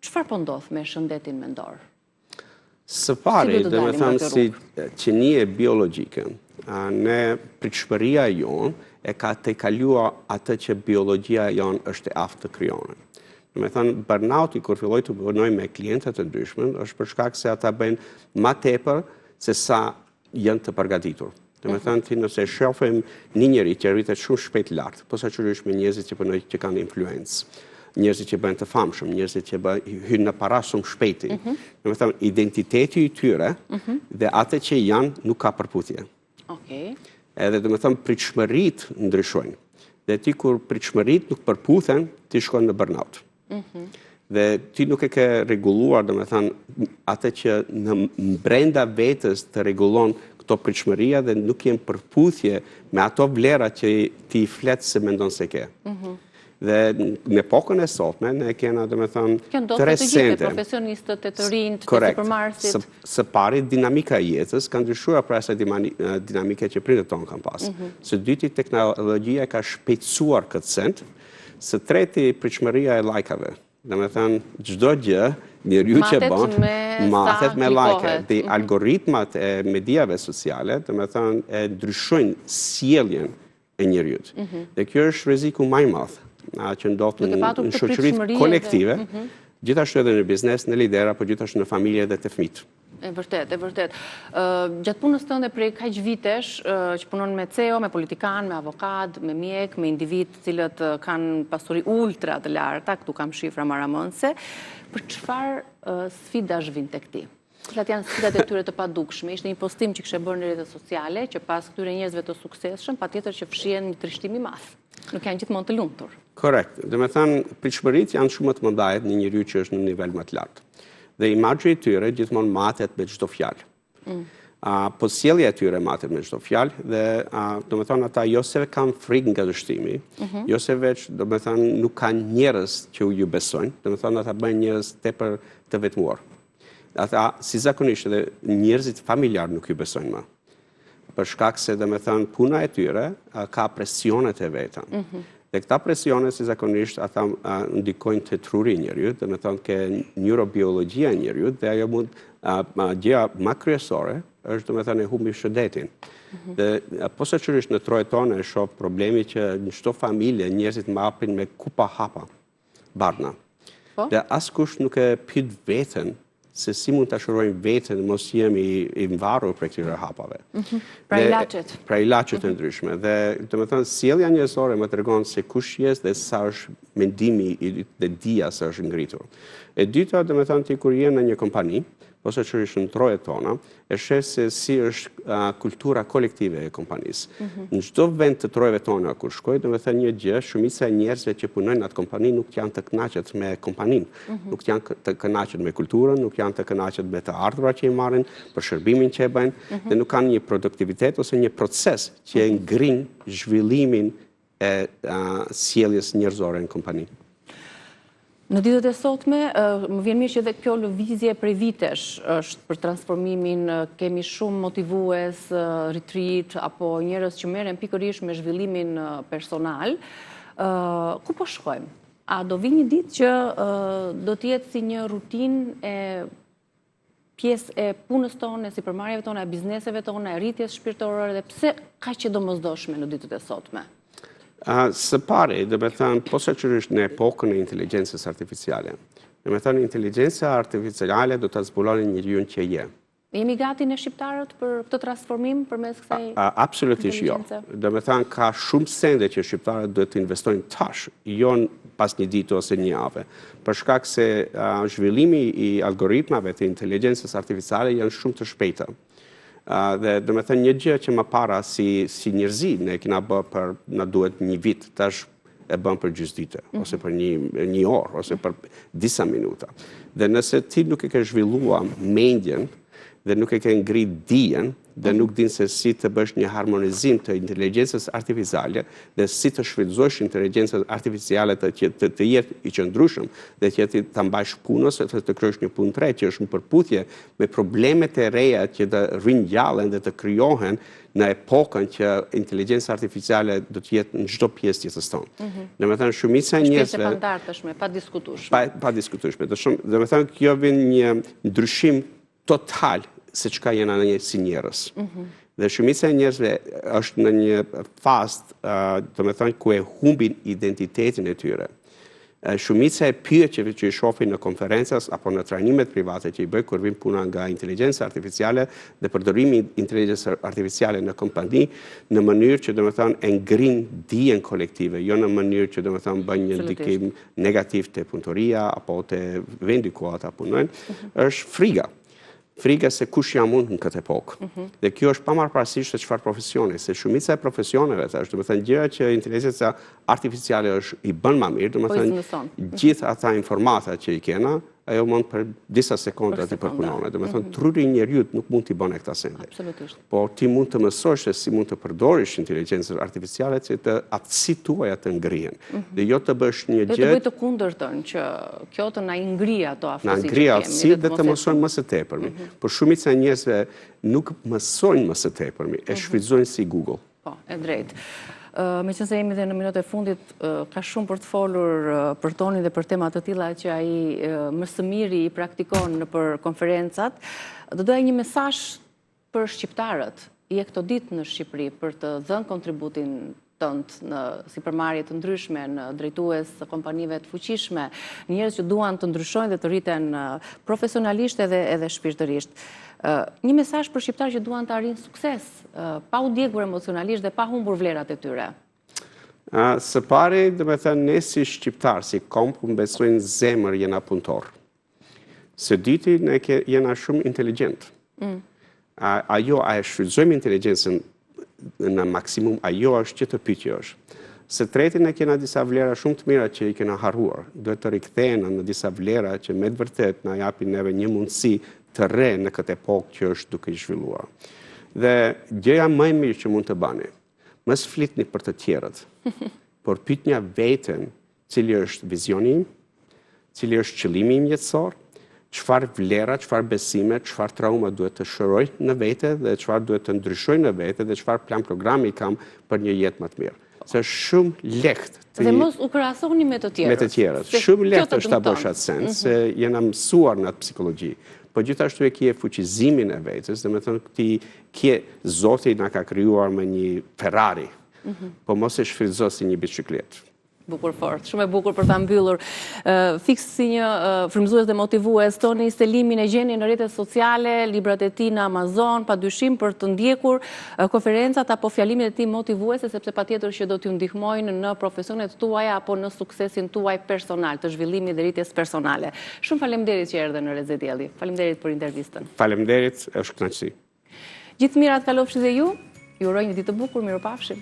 Çfarë po ndodh me shëndetin mendor? Së pari, domethënë si qenie biologjike, ne pritshmëria jon e ka tejkaluar atë që biologjia jon është e aftë të krijonë. Domethënë, burnouti kur filloi të punoj me klientët e ndryshëm, është për shkak se ata bëjnë më tepër se sa janë të përgatitur. Domethënë, ti nëse shohim një njerëz që rritet shumë shpejt lart, posaçërisht me njerëzit që punojnë që kanë influencë, njerëzit që bëjnë të famshëm, njerëzit që hyjnë në para shumë shpejti. Domethënë, identiteti i tyre dhe atë që janë nuk ka përputhje. Okej. Edhe domethënë pritshmëritë ndryshojnë. Dhe ti kur pritshmëritë nuk përputhen, ti shkon në burnout. Dhe ti nuk e ke rregulluar, domethënë, atë që në brenda vetës të rregullon këto pritshmëria dhe nuk jenë përputhje me ato vlera që ti flet se mendon se ke. Dhe në epokën e sotme ne kena domethënë të recente, profesionistët e të rinj, të supermarketit. Së pari dinamika e jetës ka ndryshuar pra asaj dinamike që pritët tonë kanë pas. Së dyti teknologjia ka shpejtësuar këtë send. Së treti pritshmëria e lajkave. Domethënë çdo gjë njeriu që bën matet me like. Dhe algoritmat e mediave sociale, domethënë e ndryshojnë sjelljen e njeriu. Dhe kjo është rreziku më i madh që ndodh në shoqëritë kolektive, gjithashtu edhe në biznes, në lidera, por gjithashtu në familje dhe të fëmijët. E vërtet, e vërtet. Gjatë punës tënde prej kaq vitesh që punon me CEO, me politikan, me avokat, me mjek, me individ të cilët kanë pasuri ultra të larta, këtu kam shifra maramënse, për çfarë sfidash vijnë tek ti? Cilat janë sfidat e tyre të padukshme? Ishte një postim që kishe bërë në rrjetet sociale, që pas këtyre njerëzve të suksesshëm, patjetër që fshihen një trishtim i madh. Nuk janë gjithmonë të lumtur. Korrekt. Domethënë, pritshmëritë janë shumë të mëdha në një njeriu që është në nivel më të lartë. Dhe imazhi i tyre gjithmonë matet me çdo fjalë. Po sjellja e tyre matet me çdo fjalë dhe domethënë ata jo se kanë frikë nga dështimi, jo se veç domethënë nuk kanë njerëz që ju besojnë, domethënë ata bëjnë njerëz tepër të vetmuar. Ata si zakonisht edhe njerëzit familjar nuk ju besojnë më. Për shkak se domethënë puna e tyre ka presionet e veta. Dhe këta presione, si zakonisht, ata ndikojnë të truri njeriut, dhe me thonë ke neurobiologjia njeriut, dhe ajo mund gjëja më kryesore, është dhe me thonë e humbi shëndetin. Dhe posaçërisht në trojet tonë e shoh problemi që në çdo familje njerëzit hapin me kupa hapa, barna. Dhe askush nuk e pyet veten se si mund të shërojnë vetën, mos jemi i varur për këtyre hapave. Pra ilaçet. Pra ilaçet e ndryshme. Dhe të më thënë, sjellja njerëzore më tregon se kush je dhe sa është mendimi dhe dia sa është ngritur. E dyta, të më thënë, ti kur je në një kompani, ose që është në trojet tona, e sheh se si është kultura kolektive e kompanisë. Në çdo vend të trojeve tona kur shkoj, do të thënë një gjë, shumica e njerëzve që punojnë atë kompani nuk janë të kënaqur me kompaninë, nuk janë të kënaqur me kulturën, nuk janë të kënaqur me të ardhurat që i marrin, për shërbimin që e bëjnë, dhe nuk kanë një produktivitet ose një proces që e ngrin zhvillimin e sjelljes njerëzore në kompani. Në ditët e sotme, më vjen mirë që edhe kjo lëvizje prej vitesh është për transformimin, kemi shumë motivues, retreat, apo njerëz që merren pikërisht me zhvillimin personal. Ku po shkojmë? A do vi një ditë që do të jetë si një rutinë pjesë e punës tonë, e sipërmarrjeve tona, e bizneseve tona, e rritjes shpirtërore dhe pse kaq e domosdoshme në ditët e sotme? Së pari, do të thënë, posaçërisht në epokën e inteligjencës artificiale. Do të thënë, inteligjenca artificiale do ta zbulojë njeriu që je. Jemi gati ne shqiptarët për këtë transformim përmes kësaj? Absolutisht jo. Do të thënë, ka shumë sende që shqiptarët duhet të investojnë tash, jo pas një ditë ose një javë. Për shkak se zhvillimi i algoritmave të inteligjencës artificiale janë shumë të shpejta. Dhe do të thënë, një gjë që më para si njerëzi ne kena bë për na duhet një vit, tash e bën për gjysdite, ose për një orë, ose për disa minuta. Dhe nëse ti nuk e ke zhvillua mendjen dhe nuk e ke ngrit dijen dhe nuk din se si të bësh një harmonizim të inteligjencës artificiale dhe si të shfrytëzosh inteligjencën artificiale të jetë i qëndrueshëm dhe të ta mbajsh punën ose të kryesh një punë tretë që është në përputhje me problemet e reja që të rinjallen dhe të krijohen në epokën që inteligjenca artificiale do të jetë në çdo pjesë të jetës tonë. Domethënë shumica e njerëzve është pandartëshme, padiskutueshme. Padiskutueshme. Domethënë kjo vjen një ndryshim total se çka jena ne si njerëz. Dhe shumica e njerëzve është në një fazë, domethënë ku e humbin identitetin e tyre. Shumica e pyetjeve që i shohin në konferencat apo në trajnimet private që i bëj kur vin puna nga inteligjenca artificiale dhe përdorimi i inteligjencës artificiale në kompani në mënyrë që domethënë e ngrin dijen kolektive, jo në mënyrë që domethënë bën një ndikim negativ te punëtoria apo te vendi ku ata punojnë, është friga. Friga se kush jam unë në këtë epokë. Dhe kjo është pamarëparësisht se çfarë profesioni, se shumica e profesioneve tash, domethënë gjëra që inteligjenca artificiale i bën më mirë, domethënë gjithë ata informata që i kena, ajo mund për disa sekonda të përpunone. Domethënë truri i njeriu nuk mund t'i bënë këta sende. Absolutisht. Po ti mund të mësosh se si mund të përdorish inteligjencën artificiale që të aftësitë tuaja të ngrihen. Dhe jo të bësh një gjë. Do të bëj të kundërtën që kjo të na ngri ato aftësi. Na ngri aftësi dhe të mësojnë më së tepërmi. Por shumica e njerëzve nuk mësojnë më së tepërmi, e shfrytëzojnë si Google. Po, e drejtë. Meqense jemi dhe në minutët e fundit, ka shumë për të folur për Tonin dhe për tema të tilla që ai më së miri i praktikon nëpër konferencat. Do doja një mesazh për shqiptarët je këto ditë në Shqipëri për të dhënë kontributin tënd në sipërmarrje të ndryshme, në drejtues të kompanive të fuqishme, njerëz që duan të ndryshojnë dhe të rriten profesionalisht edhe shpirtërisht. Një mesazh për shqiptarë që duan të arrijnë sukses, pa u djegur emocionalisht dhe pa humbur vlerat e tyre. Së pari, do të thënë, ne si shqiptar, si komp, besojnë zemër jena punëtor. Së dyti, ne jena shumë inteligjent. Ajo, a e shfrytëzojmë inteligjencën në maksimum, ajo është që të pyetjesh. Së treti, ne kena disa vlera shumë të mira që i kena harruar. Duhet të rikthehen në disa vlera që me të vërtet na japin neve një mundësi të re në këtë epokë që është duke i zhvilluar. Dhe gjëja më e mirë që mund të bani, mos flitni për të tjerët, por pyetni veten cili është vizioni im, cili është qëllimi im jetësor, çfarë vlera, çfarë besime, çfarë trauma duhet të shëroj në vete dhe çfarë duhet të ndryshoj në vete dhe çfarë plan programi kam për një jetë më të mirë. Se është shumë lehtë. Dhe mos u krahasoni me të tjerët. Me të tjerët. Shumë lehtë është ta bësh atë sens, se jena mësuar në atë psikologji. Po gjithashtu e kje fuqizimin e vetës, dhe me thënë këti kje Zoti na ka krijuar me një Ferrari, po mos e shfrytëzo si një bicikletë. Bukur fort, shumë e bukur për ta mbyllur. Fiks si një frymëzues dhe motivues, Toni Selimin e gjeni në rrjetet sociale, librat e tij në Amazon, padyshim për të ndjekur konferencat apo fjalimet e tij motivuese, sepse patjetër që do t'ju ndihmojnë në profesionet tuaja apo në suksesin tuaj personal, të zhvillimit dhe rritjes personale. Shumë faleminderit që erdhe në Reze Dielli. Faleminderit për intervistën. Faleminderit, është kënaqësi. Gjithë mirat kalofshi dhe ju uroj një ditë të bukur, mirupafshim.